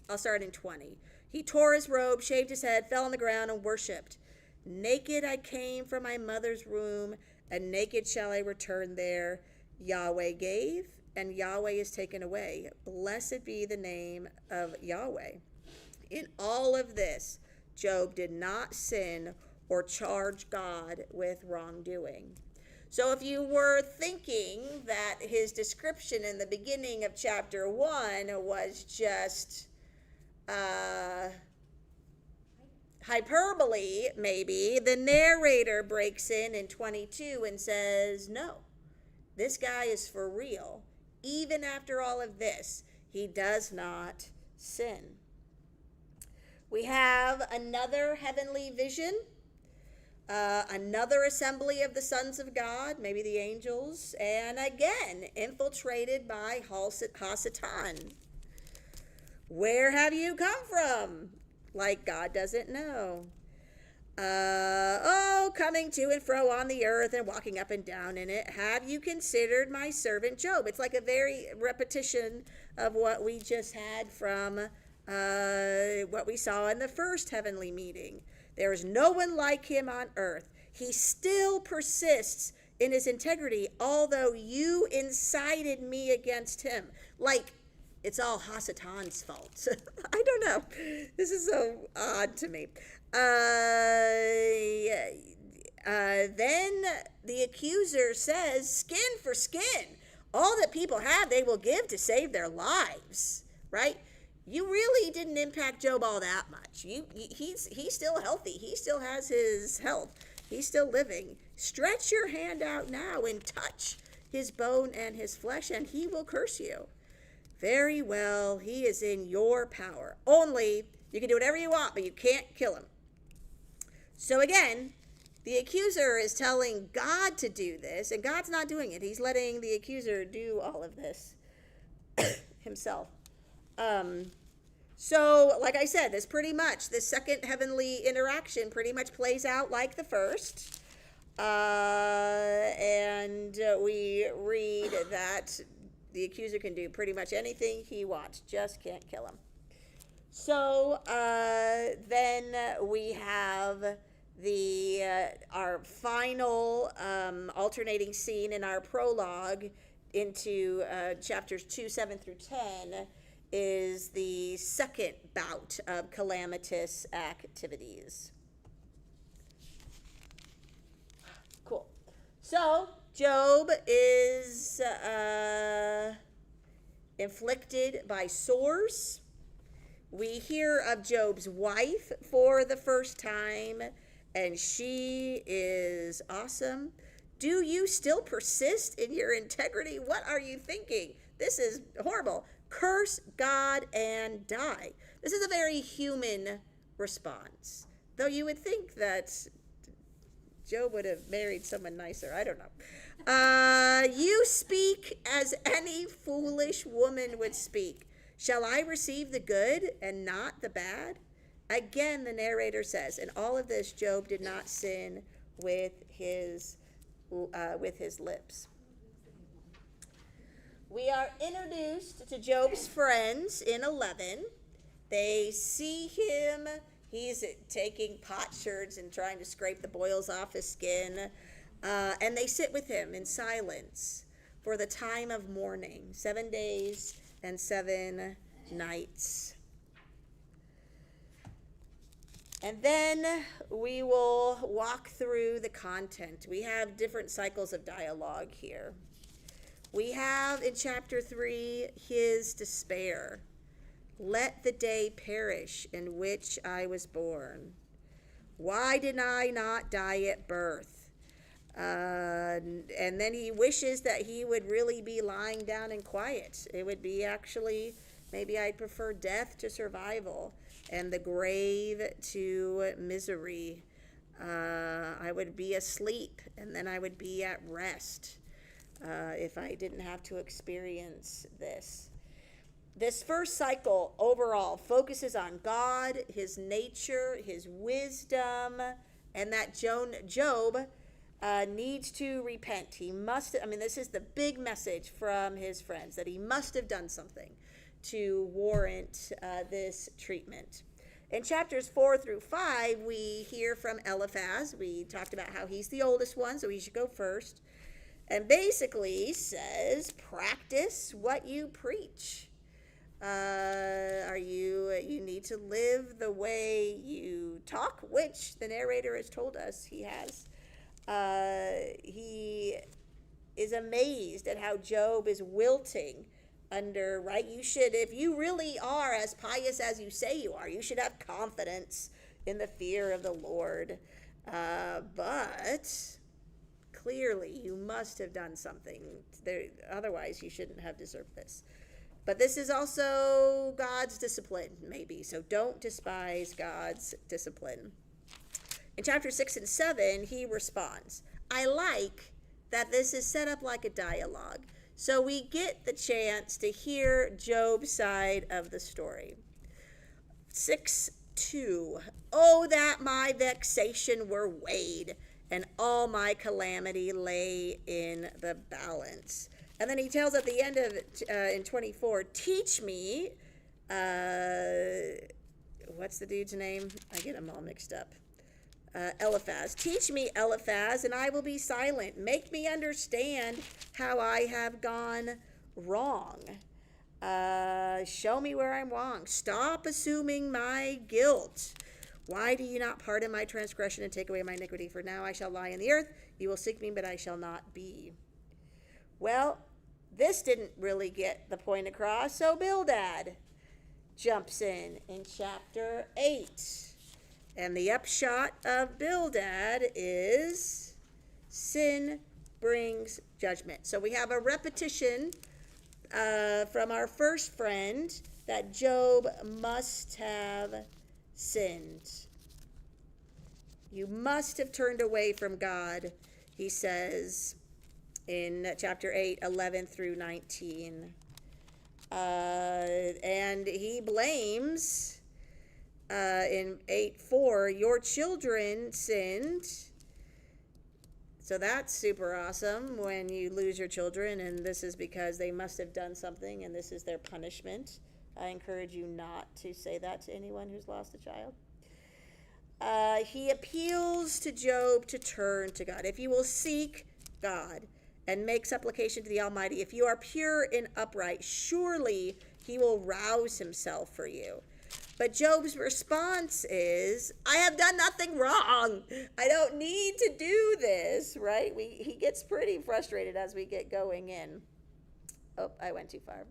I'll start in 20. He tore his robe, shaved his head, fell on the ground, and worshipped. Naked I came from my mother's womb, and naked shall I return there. Yahweh gave, and Yahweh is taken away. Blessed be the name of Yahweh. In all of this, Job did not sin or charge God with wrongdoing. So if you were thinking that his description in the beginning of chapter 1 was just hyperbole, maybe, the narrator breaks in 22 and says, no, this guy is for real. Even after all of this, he does not sin. We have another heavenly vision, another assembly of the sons of God, maybe the angels, and again, infiltrated by Hasatan. Where have you come from? Like God doesn't know. Coming to and fro on the earth and walking up and down in it. Have you considered my servant Job? It's like a very repetition of what we just had from what we saw in the first heavenly meeting. There is no one like him on earth. He still persists in his integrity, although you incited me against him. Like, it's all Hasatan's fault. I don't know. This is so odd to me. Then the accuser says, skin for skin. All that people have, they will give to save their lives, right? You really didn't impact Job all that much. He's still healthy. He still has his health. He's still living. Stretch your hand out now and touch his bone and his flesh, and he will curse you. Very well, he is in your power. Only, you can do whatever you want, but you can't kill him. So again, the accuser is telling God to do this, and God's not doing it. He's letting the accuser do all of this himself. So, like I said, this second heavenly interaction pretty much plays out like the first. And we read that the accuser can do pretty much anything he wants, just can't kill him. So then we have our final alternating scene in our prologue into chapters 2, 7 through 10 is the second bout of calamitous activities. Cool. So Job is inflicted by sores. We hear of Job's wife for the first time, and she is awesome. Do you still persist in your integrity? What are you thinking? This is horrible. Curse God and die. This is a very human response. Though you would think that Job would have married someone nicer. I don't know. You speak as any foolish woman would speak. Shall I receive the good and not the bad? Again, the narrator says, in all of this, Job did not sin with his lips. We are introduced to Job's friends in 11. They see him. He's taking potsherds and trying to scrape the boils off his skin. And they sit with him in silence for the time of mourning, 7 days and 7 nights. And then we will walk through the content. We have different cycles of dialogue here. We have in chapter 3 his despair. Let the day perish in which I was born. Why did I not die at birth? And then he wishes that he would really be lying down in quiet. It would be actually, maybe I'd prefer death to survival and the grave to misery. I would be asleep and then I would be at rest if I didn't have to experience this. This first cycle overall focuses on God, his nature, his wisdom, and that Job needs to repent. He must, this is the big message from his friends, that he must have done something to warrant this treatment. In chapters 4 through 5, we hear from Eliphaz. We talked about how he's the oldest one, so he should go first. And basically says, practice what you preach. You need to live the way you talk, which the narrator has told us he has. He is amazed at how Job is wilting under, right? You should, if you really are as pious as you say you are, you should have confidence in the fear of the Lord. But clearly you must have done something there, otherwise you shouldn't have deserved this. But this is also God's discipline, maybe, so don't despise God's discipline. In chapter 6 and 7, he responds. I like that this is set up like a dialogue, so we get the chance to hear Job's side of the story. 6 2. Oh, that my vexation were weighed, and all my calamity lay in the balance. And then he tells at the end of it, in 24, teach me, what's the dude's name? I get them all mixed up. Eliphaz. Teach me, Eliphaz, and I will be silent. Make me understand how I have gone wrong. Show me where I'm wrong. Stop assuming my guilt. Why do you not pardon my transgression and take away my iniquity? For now I shall lie in the earth. You will seek me, but I shall not be. Well, this didn't really get the point across, so Bildad jumps in chapter 8. And the upshot of Bildad is sin brings judgment. So we have a repetition from our first friend that Job must have sinned. You must have turned away from God, he says in chapter 8, 11 through 19. And he blames in 8:4, your children sinned. So that's super awesome when you lose your children, and this is because they must have done something, and this is their punishment. I encourage you not to say that to anyone who's lost a child. He appeals to Job to turn to God. If you will seek God and make supplication to the Almighty, if you are pure and upright, surely he will rouse himself for you. But Job's response is, I have done nothing wrong. I don't need to do this, right? He gets pretty frustrated as we get going in. Oh, I went too far.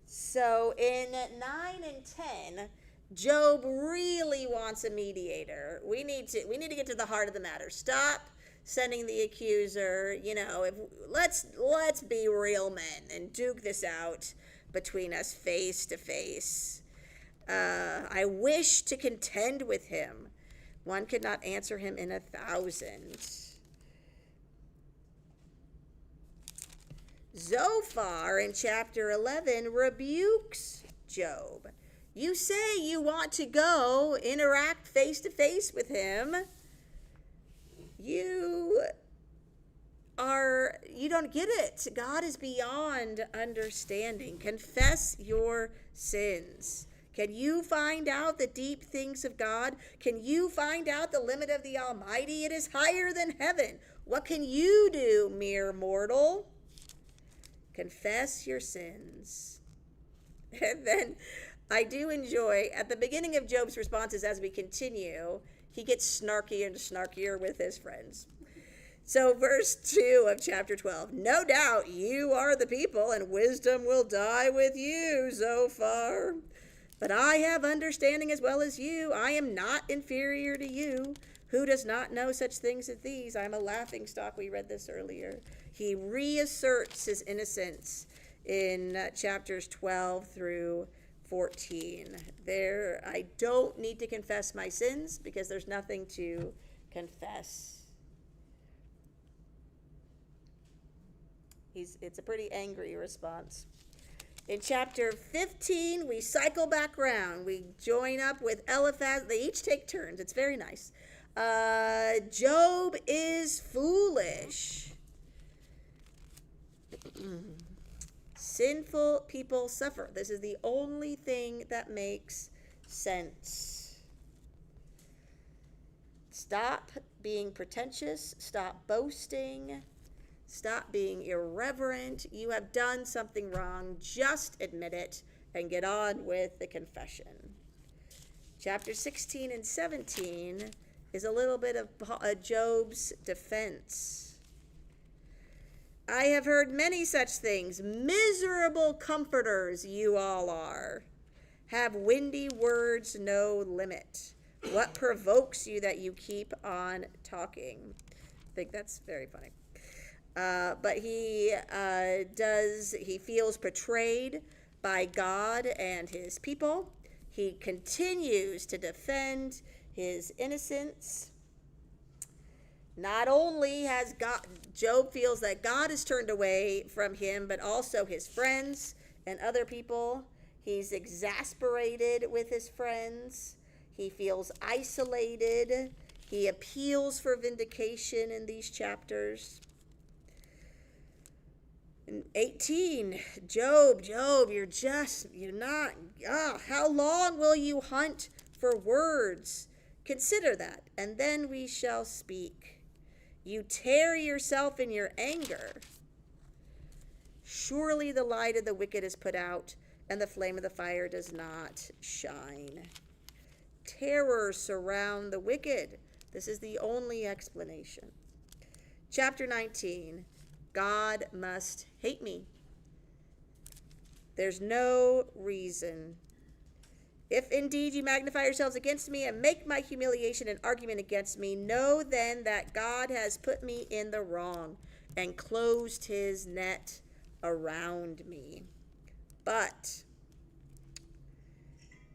So in 9 and 10, Job really wants a mediator. We need to get to the heart of the matter. Stop sending the accuser. Let's be real men and duke this out between us face to face. I wish to contend with him. One could not answer him in 1,000. Zophar in chapter 11 rebukes Job. You say you want to go interact face to face with him. You don't get it. God is beyond understanding. Confess your sins. Can you find out the deep things of God? Can you find out the limit of the Almighty? It is higher than heaven. What can you do, mere mortal? Confess your sins. And then I do enjoy, at the beginning of Job's responses as we continue, he gets snarkier and snarkier with his friends. So verse 2 of chapter 12, no doubt you are the people and wisdom will die with you, Zophar. But I have understanding as well as you. I am not inferior to you. Who does not know such things as these? I'm a laughingstock. We read this earlier. He reasserts his innocence in chapters 12 through 14. There, I don't need to confess my sins because there's nothing to confess. It's a pretty angry response. In chapter 15, we cycle back around. We join up with Eliphaz. They each take turns. It's very nice. Job is foolish. Sinful people suffer. This is the only thing that makes sense. Stop being pretentious. Stop boasting. Stop being irreverent. You have done something wrong. Just admit it and get on with the confession. Chapter 16 and 17 is a little bit of Job's defense. I have heard many such things. Miserable comforters you all are. Have windy words no limit. What provokes you that you keep on talking? I think that's very funny. But he feels betrayed by God and his people. He continues to defend his innocence. Not only has Job feels that God has turned away from him, but also his friends and other people. He's exasperated with his friends. He feels isolated. He appeals for vindication in these chapters. In 18, Job, you're not, how long will you hunt for words? Consider that, and then we shall speak. You tear yourself in your anger. Surely the light of the wicked is put out, and the flame of the fire does not shine. Terrors surround the wicked. This is the only explanation. Chapter 19, God must hate me. There's no reason. If indeed you magnify yourselves against me and make my humiliation an argument against me, know then that God has put me in the wrong and closed his net around me. But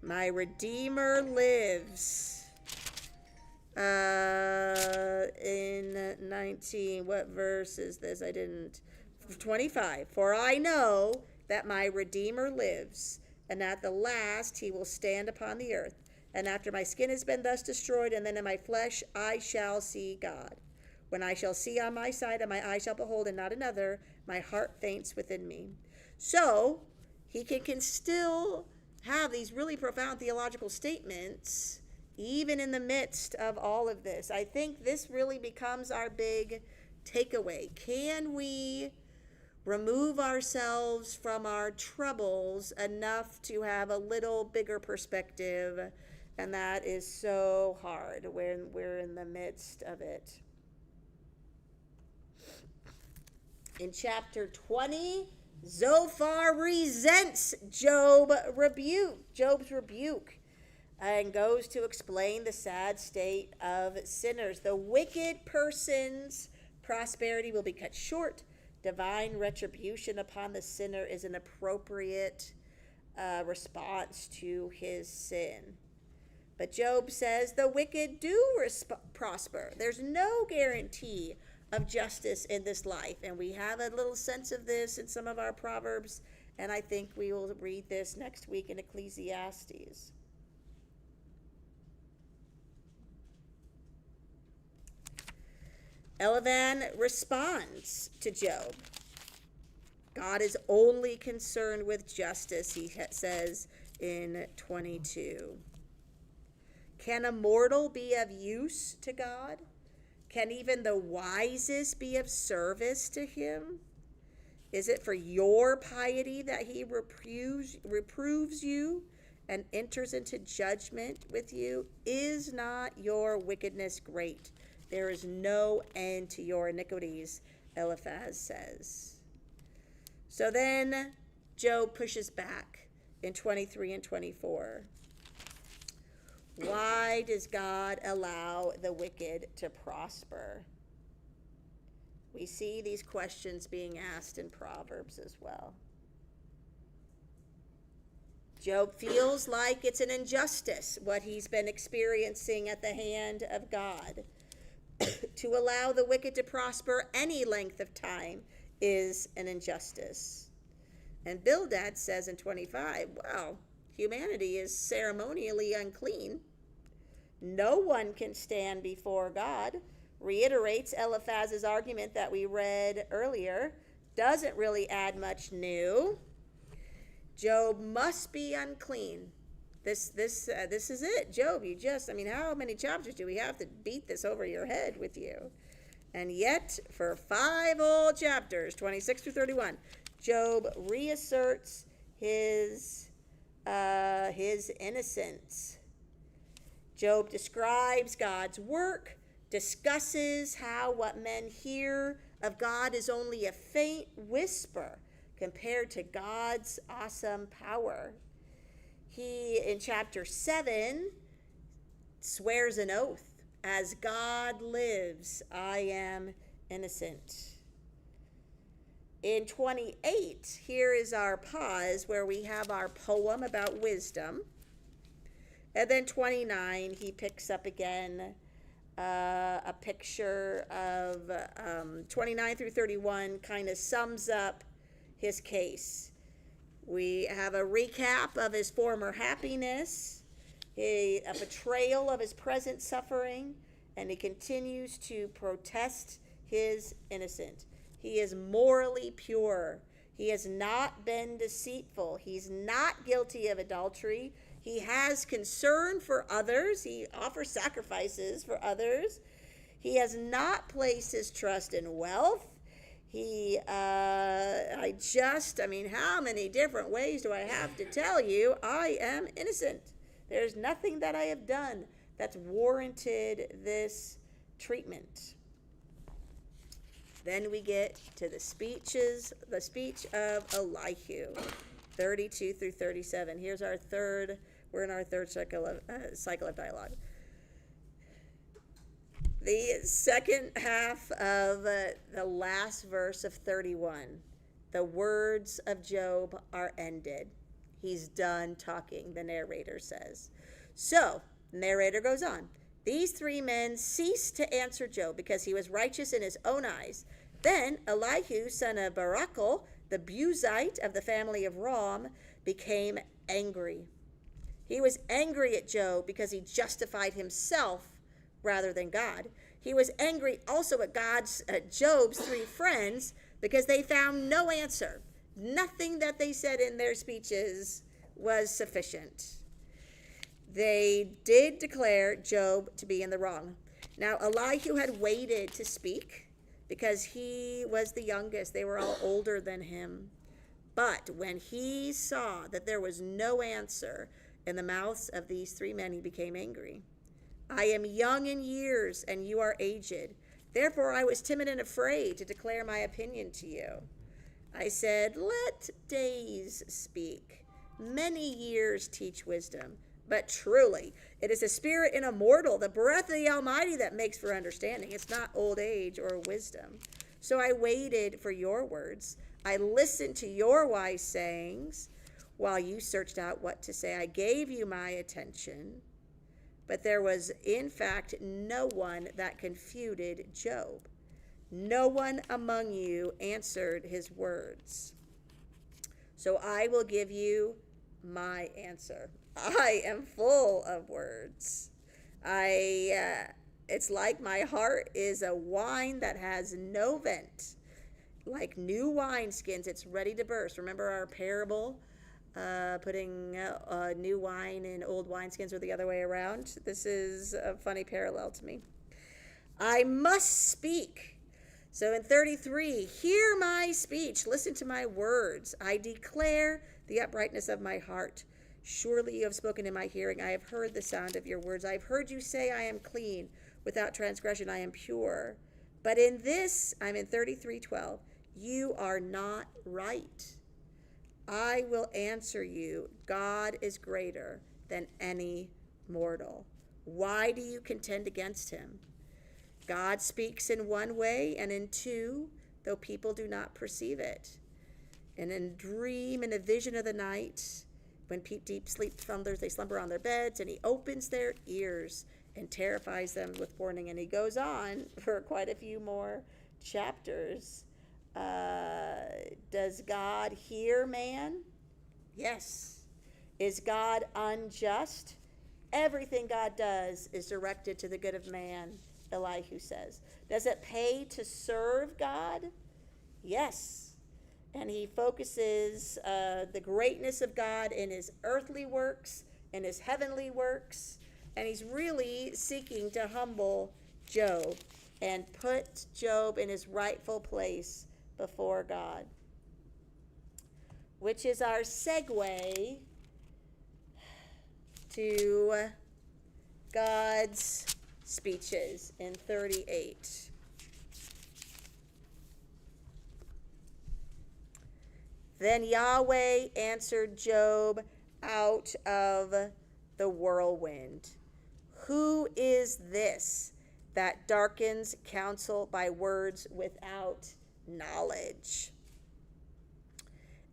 my Redeemer lives. In 19, what verse is this? 25. For I know that my Redeemer lives, and at the last he will stand upon the earth. And after my skin has been thus destroyed, and then in my flesh I shall see God. When I shall see on my side, and my eye shall behold, and not another, my heart faints within me. So he can still have these really profound theological statements, even in the midst of all of this. I think this really becomes our big takeaway. Can we remove ourselves from our troubles enough to have a little bigger perspective? And that is so hard when we're in the midst of it. In chapter 20, Zophar resents Job's rebuke, and goes to explain the sad state of sinners. The wicked person's prosperity will be cut short. Divine retribution upon the sinner is an appropriate response to his sin. But Job says the wicked do prosper. There's no guarantee of justice in this life. And we have a little sense of this in some of our Proverbs. And I think we will read this next week in Ecclesiastes. Elivan responds to Job. God is only concerned with justice, he says in 22. Can a mortal be of use to God? Can even the wisest be of service to him? Is it for your piety that he reproves you and enters into judgment with you? Is not your wickedness great? There is no end to your iniquities, Eliphaz says. So then Job pushes back in 23 and 24. Why does God allow the wicked to prosper? We see these questions being asked in Proverbs as well. Job feels like it's an injustice, what he's been experiencing at the hand of God. To allow the wicked to prosper any length of time is an injustice. And Bildad says in 25, well, humanity is ceremonially unclean. No one can stand before God. Reiterates Eliphaz's argument that we read earlier. Doesn't really add much new. Job must be unclean. This is it, Job. How many chapters do we have to beat this over your head with you? And yet, for 5 whole chapters, 26 through 31, Job reasserts his innocence. Job describes God's work, discusses how what men hear of God is only a faint whisper compared to God's awesome power. He, in chapter 7, swears an oath. As God lives, I am innocent. In 28, here is our pause where we have our poem about wisdom. And then 29, he picks up again a picture of 29 through 31 kind of sums up his case. We have a recap of his former happiness. a betrayal of his present suffering, and he continues to protest his innocence. He is morally pure. He has not been deceitful. He's not guilty of adultery. He has concern for others. He offers sacrifices for others. He has not placed his trust in wealth. How many different ways do I have to tell you I am innocent? There's nothing that I have done that's warranted this treatment. Then we get to the speech of Elihu, 32 through 37. We're in our third cycle of dialogue. The second half of the last verse of 31, the words of Job are ended. He's done talking, the narrator says. So, the narrator goes on. These three men ceased to answer Job because he was righteous in his own eyes. Then Elihu, son of Barachel, the Buzite of the family of Ram, became angry. He was angry at Job because he justified himself rather than God. He was angry also at Job's three friends because they found no answer. Nothing that they said in their speeches was sufficient. They did declare Job to be in the wrong. Now, Elihu had waited to speak because he was the youngest. They were all older than him. But when he saw that there was no answer in the mouths of these three men, he became angry. I am young in years, and you are aged. Therefore I was timid and afraid to declare my opinion to you. I said, let days speak, many years teach wisdom. But truly, it is the spirit in a mortal, the breath of the Almighty that makes for understanding. It's not old age or wisdom. So I waited for your words. I listened to your wise sayings while you searched out what to say. I gave you my attention. But there was, in fact, no one that confuted Job. No one among you answered his words. So I will give you my answer. I am full of words. It's like my heart is a wine that has no vent. Like new wineskins, it's ready to burst. Remember our parable? Putting new wine in old wineskins, or the other way around. This is a funny parallel to me. I must speak. So in 33, hear my speech, listen to my words. I declare the uprightness of my heart. Surely you have spoken in my hearing. I have heard the sound of your words. I have heard you say I am clean. Without transgression, I am pure. But in this, I'm in 33:12, you are not right. I will answer you. God is greater than any mortal. Why do you contend against him? God speaks in one way and in two, though people do not perceive it. And in dream, in a vision of the night, when deep sleep slumbers, they slumber on their beds, and he opens their ears and terrifies them with warning. And he goes on for quite a few more chapters. Does God hear man? Yes. Is God unjust? Everything God does is directed to the good of man, Elihu says. Does it pay to serve God? Yes. And he focuses the greatness of God in his earthly works, in his heavenly works, and he's really seeking to humble Job and put Job in his rightful place before God. Which is our segue to God's speeches in 38. Then Yahweh answered Job out of the whirlwind. Who is this that darkens counsel by words without knowledge?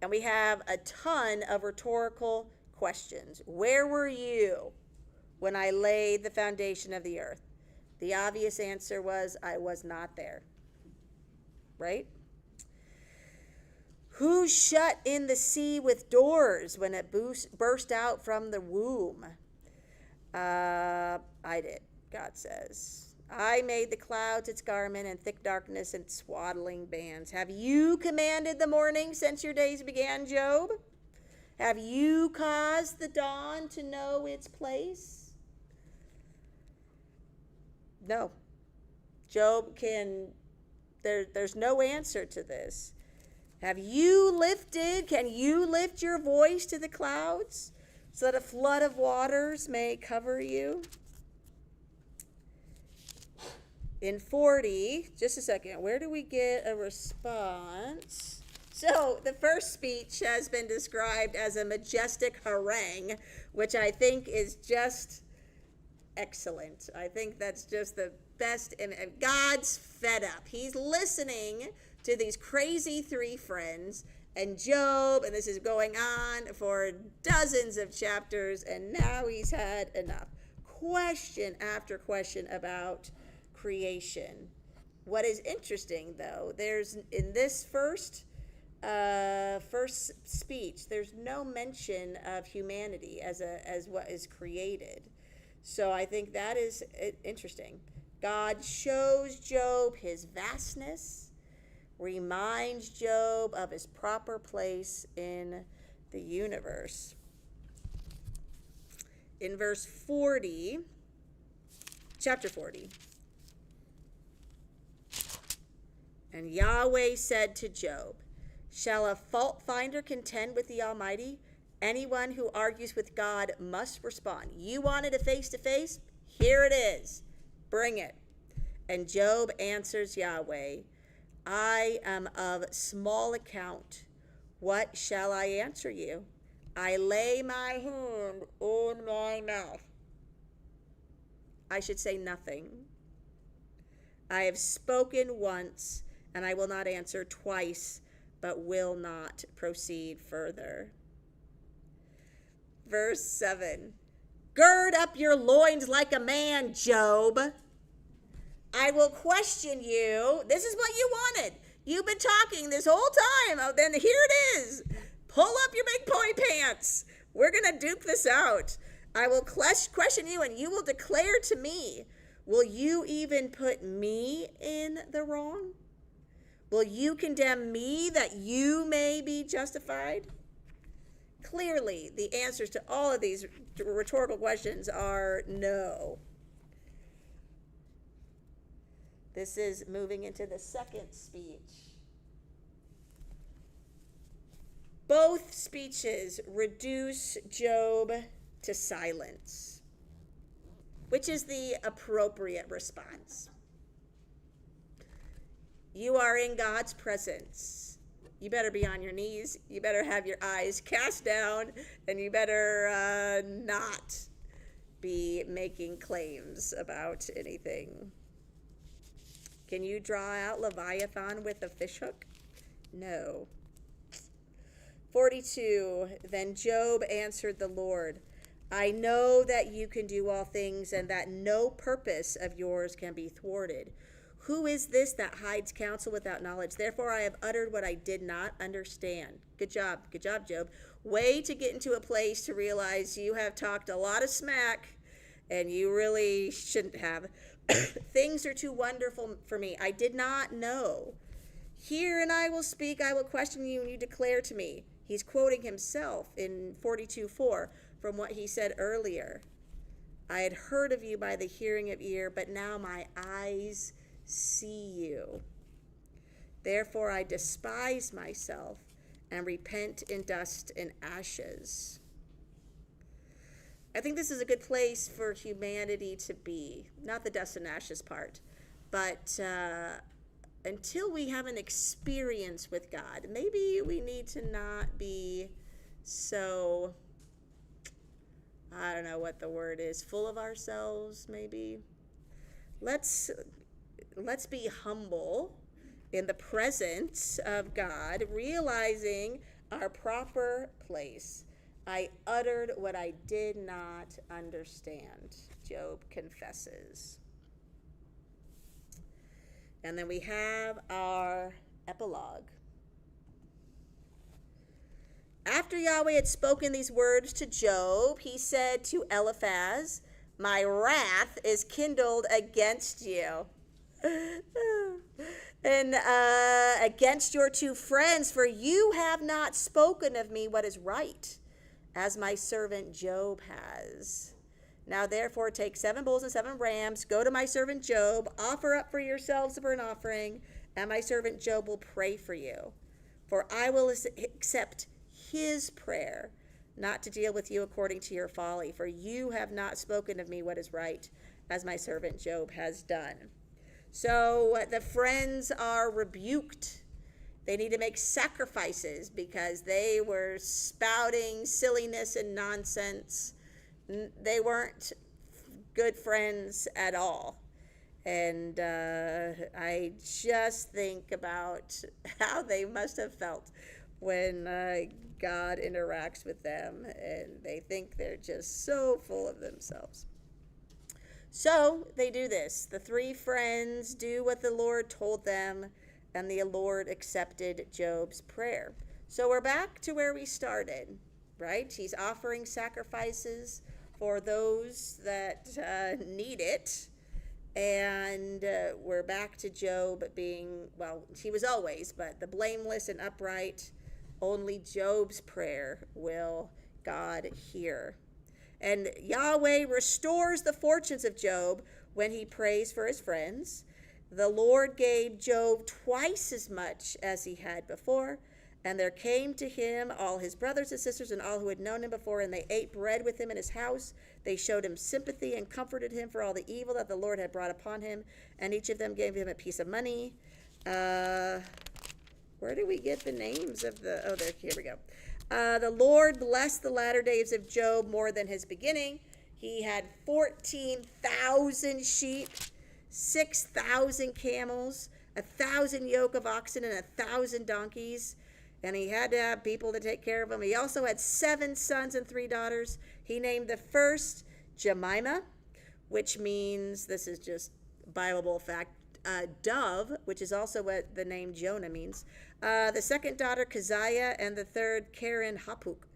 And we have a ton of rhetorical questions. Where were you when I laid the foundation of the earth? The obvious answer was, I was not there. Right? Who shut in the sea with doors when it burst out from the womb? I did, God says. I made the clouds its garment and thick darkness and swaddling bands. Have you commanded the morning since your days began, Job? Have you caused the dawn to know its place? No. Job there's no answer to this. Can you lift your voice to the clouds so that a flood of waters may cover you? In 40, just a second, where do we get a response? So the first speech has been described as a majestic harangue, which I think is just excellent. I think that's just the best. And God's fed up. He's listening to these crazy three friends and Job, and this is going on for dozens of chapters, and now he's had enough. Question after question about creation. What is interesting, though, there's in this first speech, there's no mention of humanity as what is created. So I think that is interesting. God shows Job his vastness, reminds Job of his proper place in the universe. In verse 40, chapter 40, and Yahweh said to Job, shall a fault finder contend with the Almighty? Anyone who argues with God must respond. You wanted a face-to-face? Here it is. Bring it. And Job answers Yahweh, I am of small account. What shall I answer you? I lay my hand on my mouth. I should say nothing. I have spoken once, and I will not answer twice, but will not proceed further. Verse 7. Gird up your loins like a man, Job. I will question you. This is what you wanted. You've been talking this whole time. Oh, then here it is. Pull up your big boy pants. We're going to duke this out. I will question you, and you will declare to me. Will you even put me in the wrong? Will you condemn me that you may be justified? Clearly, the answers to all of these rhetorical questions are no. This is moving into the second speech. Both speeches reduce Job to silence, which is the appropriate response. You are in God's presence. You better be on your knees. You better have your eyes cast down, and you better not be making claims about anything. Can you draw out Leviathan with a fishhook? No. 42, then Job answered the Lord, I know that you can do all things and that no purpose of yours can be thwarted. Who is this that hides counsel without knowledge? Therefore I have uttered what I did not understand. Good job, Job. Way to get into a place to realize you have talked a lot of smack and you really shouldn't have. Things are too wonderful for me. I did not know. Hear and I will speak. I will question you and you declare to me. He's quoting himself in 42:4 from what he said earlier. I had heard of you by the hearing of ear, but now my eyes see you. Therefore I despise myself and repent in dust and ashes. I think this is a good place for humanity to be. Not the dust and ashes part, but until we have an experience with God, maybe we need to not be so, I don't know what the word is, full of ourselves, maybe. Let's be humble in the presence of God, realizing our proper place. I uttered what I did not understand, Job confesses. And then we have our epilogue. After Yahweh had spoken these words to Job, he said to Eliphaz, my wrath is kindled against you. And against your two friends, for you have not spoken of me what is right, as my servant Job has. Now therefore take 7 bulls and 7 rams, go to my servant Job, offer up for yourselves a burnt offering, and my servant Job will pray for you. For I will accept his prayer, not to deal with you according to your folly, for you have not spoken of me what is right, as my servant Job has done. So the friends are rebuked. They need to make sacrifices because they were spouting silliness and nonsense. They weren't good friends at all. And I just think about how they must have felt when God interacts with them and they think they're just so full of themselves. So they do this. The 3 friends do what the Lord told them, and the Lord accepted Job's prayer. So we're back to where we started, right? He's offering sacrifices for those that need it. And we're back to Job being, well, he was always, but the blameless and upright, only Job's prayer will God hear. And Yahweh restores the fortunes of Job when he prays for his friends. The Lord gave Job twice as much as he had before. And there came to him all his brothers and sisters and all who had known him before, and they ate bread with him in his house. They showed him sympathy and comforted him for all the evil that the Lord had brought upon him. And each of them gave him a piece of money. Where do we get the names of the, oh, there, here we go. The Lord blessed the latter days of Job more than his beginning. He had 14,000 sheep, 6,000 camels, 1,000 yoke of oxen, and 1,000 donkeys. And he had to have people to take care of him. He also had 7 sons and 3 daughters. He named the first Jemima, which means, this is just Bible fact, dove, which is also what the name Jonah means. The second daughter, Keziah, and the third, Karen Hapuk.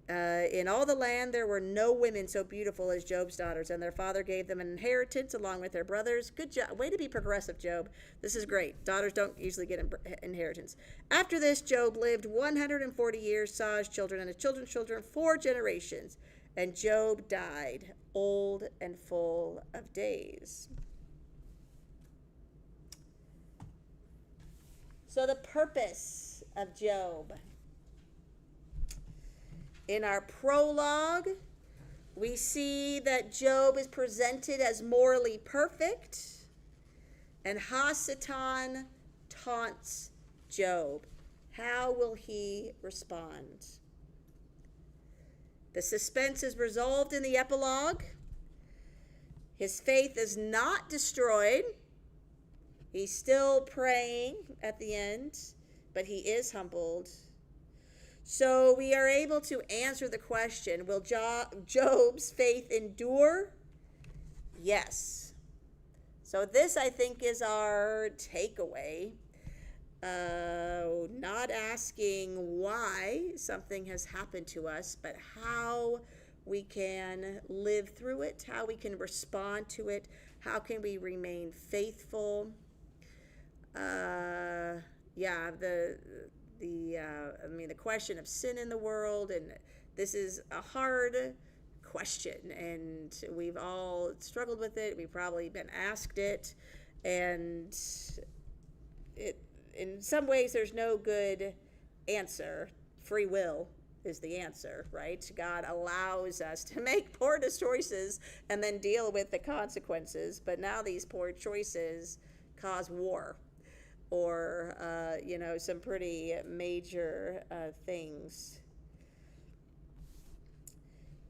In all the land there were no women so beautiful as Job's daughters, and their father gave them an inheritance along with their brothers. Good job. Way to be progressive, Job. This is great. Daughters don't usually get inheritance. After this, Job lived 140 years, saw his children and his children's children 4 generations, and Job died old and full of days. So the purpose of Job. In our prologue, we see that Job is presented as morally perfect, and Hasatan taunts Job. How will he respond? The suspense is resolved in the epilogue. His faith is not destroyed. He's still praying at the end, but he is humbled. So we are able to answer the question, will Job's faith endure? Yes. So this, I think, is our takeaway. Not asking why something has happened to us, but how we can live through it, how we can respond to it, how can we remain faithful. The question of sin in the world, and this is a hard question, and we've all struggled with it. We've probably been asked it, and it, in some ways, there's no good answer. Free will is the answer, right? God allows us to make poor choices and then deal with the consequences, but now these poor choices cause war. Or, some pretty major things.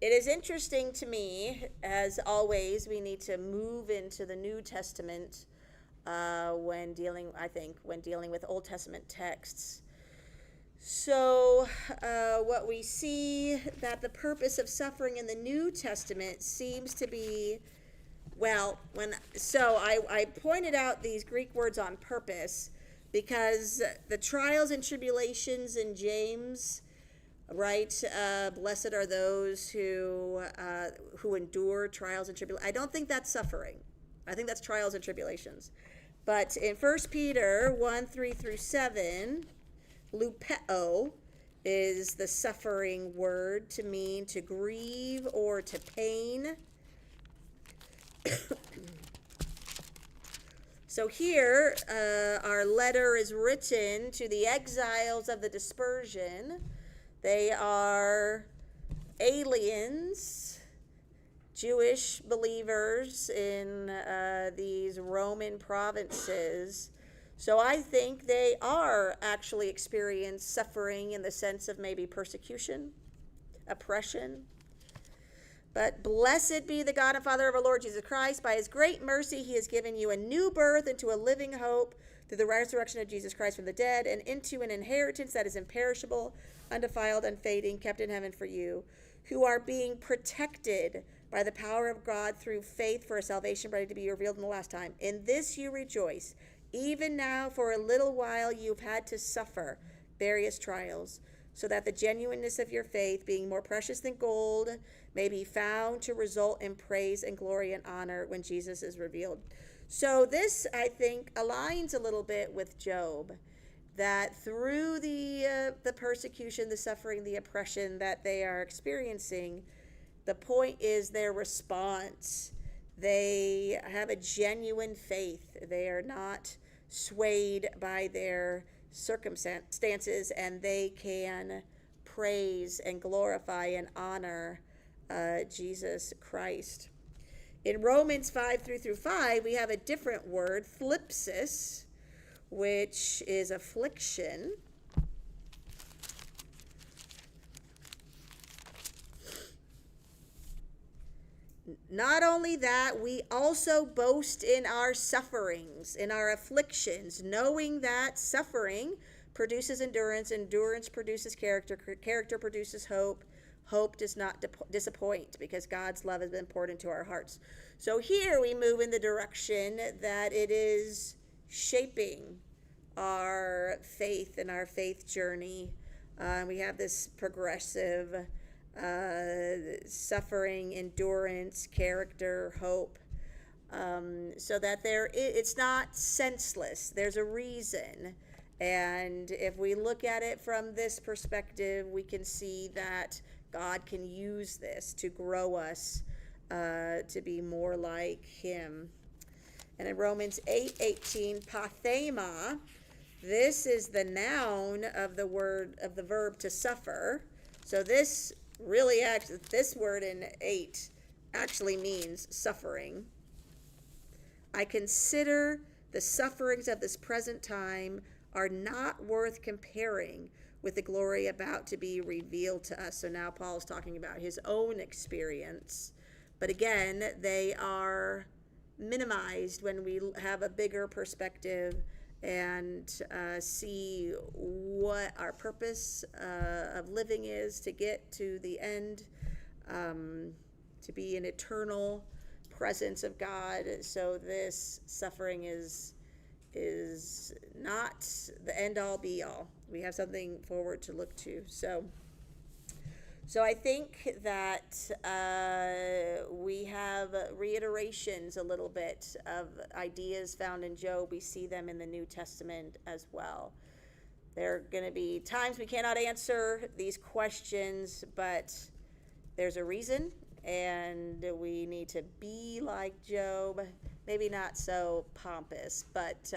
It is interesting to me, as always, we need to move into the New Testament when dealing with Old Testament texts. So what we see that the purpose of suffering in the New Testament seems to be, I pointed out these Greek words on purpose because the trials and tribulations in James right? Blessed are those who endure trials and tribulations. I don't think that's suffering. I think that's trials and tribulations. But in 1 Peter 1, 3 through 7, lupeo is the suffering word to mean to grieve or to pain. So here, our letter is written to the exiles of the dispersion. They are aliens, Jewish believers in these Roman provinces. So I think they are actually experiencing suffering in the sense of maybe persecution, oppression. But blessed be the God and Father of our Lord Jesus Christ. By his great mercy, he has given you a new birth into a living hope through the resurrection of Jesus Christ from the dead, and into an inheritance that is imperishable, undefiled, unfading, kept in heaven for you, who are being protected by the power of God through faith for a salvation ready to be revealed in the last time. In this you rejoice. Even now, for a little while, you've had to suffer various trials, so that the genuineness of your faith, being more precious than gold, may be found to result in praise and glory and honor when Jesus is revealed. So this, I think, aligns a little bit with Job, that through the persecution, the suffering, the oppression that they are experiencing, the point is their response. They have a genuine faith. They are not swayed by their circumstances, and they can praise and glorify and honor Jesus Christ. In Romans 5, 3 through 5, we have a different word, thlipsis, which is affliction. Not only that, we also boast in our sufferings, in our afflictions, knowing that suffering produces endurance, endurance produces character, character produces hope, hope does not disappoint, because God's love has been poured into our hearts. So here we move in the direction that it is shaping our faith and our faith journey. We have this progressive suffering, endurance, character, hope, so that it's not senseless. There's a reason. And if we look at it from this perspective, we can see that God can use this to grow us to be more like him. And in Romans 8:18, pathema, this is the noun of the verb to suffer. So this word in 8 actually means suffering. I consider the sufferings of this present time are not worth comparing with the glory about to be revealed to us. So now Paul's talking about his own experience. But again, they are minimized when we have a bigger perspective and see what our purpose of living is, to get to the end, to be in eternal presence of God. So this suffering is not the end all be all. We have something forward to look to. So I think that we have reiterations a little bit of ideas found in Job. We see them in the New Testament as well. There are going to be times we cannot answer these questions, but there's a reason, and we need to be like Job. Maybe not so pompous, but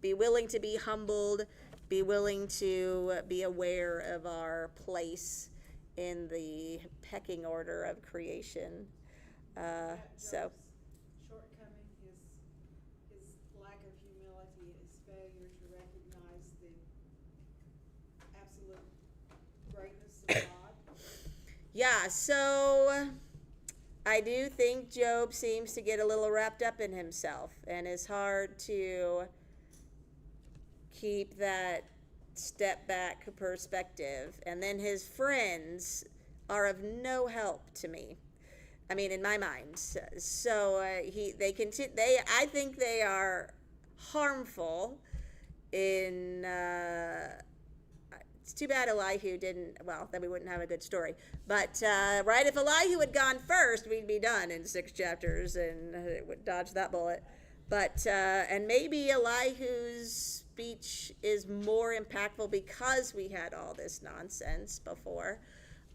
be willing to be humbled, be willing to be aware of our place in the pecking order of creation. So Shortcoming, his lack of humility, his failure to recognize the absolute greatness of God. yeah, so I do think Job seems to get a little wrapped up in himself, and it's hard to keep that step back perspective. And then his friends are of no help to me. I mean, in my mind. So I think they are harmful in It's too bad Elihu didn't, well, then we wouldn't have a good story. But, right, if Elihu had gone first, we'd be done in 6 chapters and it would dodge that bullet. But, and maybe Elihu's speech is more impactful because we had all this nonsense before.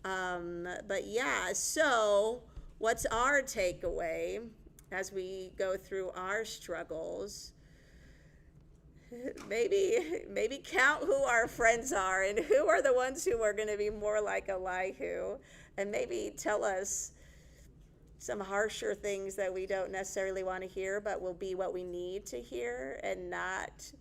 But yeah, so what's our takeaway as we go through our struggles? Maybe count who our friends are and who are the ones who are going to be more like Elihu, and maybe tell us some harsher things that we don't necessarily want to hear, but will be what we need to hear, and not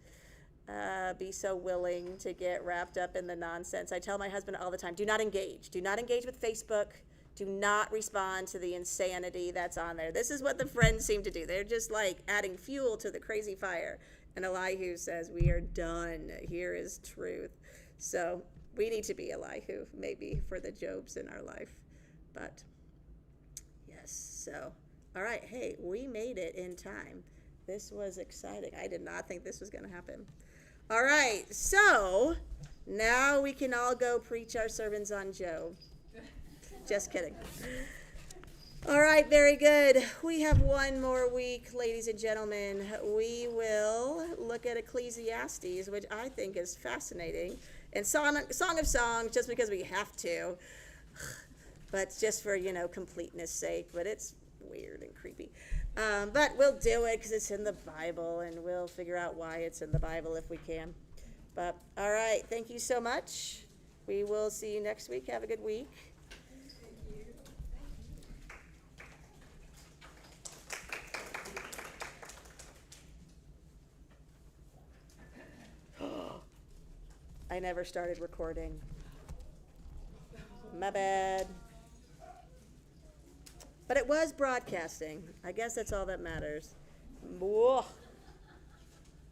be so willing to get wrapped up in the nonsense. I tell my husband all the time, do not engage. Do not engage with Facebook. Do not respond to the insanity that's on there. This is what the friends seem to do. They're just like adding fuel to the crazy fire. And Elihu says, we are done. Here is truth. So we need to be Elihu, maybe, for the Jobs in our life. But yes, so, all right. Hey, we made it in time. This was exciting. I did not think this was going to happen. All right, so now we can all go preach our sermons on Job. Just kidding. All right, very good. We have one more week, ladies and gentlemen. We will look at Ecclesiastes, which I think is fascinating, and Song of Songs, just because we have to, but just for, completeness sake, but it's weird and creepy. But we'll do it because it's in the Bible, and we'll figure out why it's in the Bible if we can. But, all right, thank you so much. We will see you next week. Have a good week. I never started recording. My bad. But it was broadcasting. I guess that's all that matters. Whoa.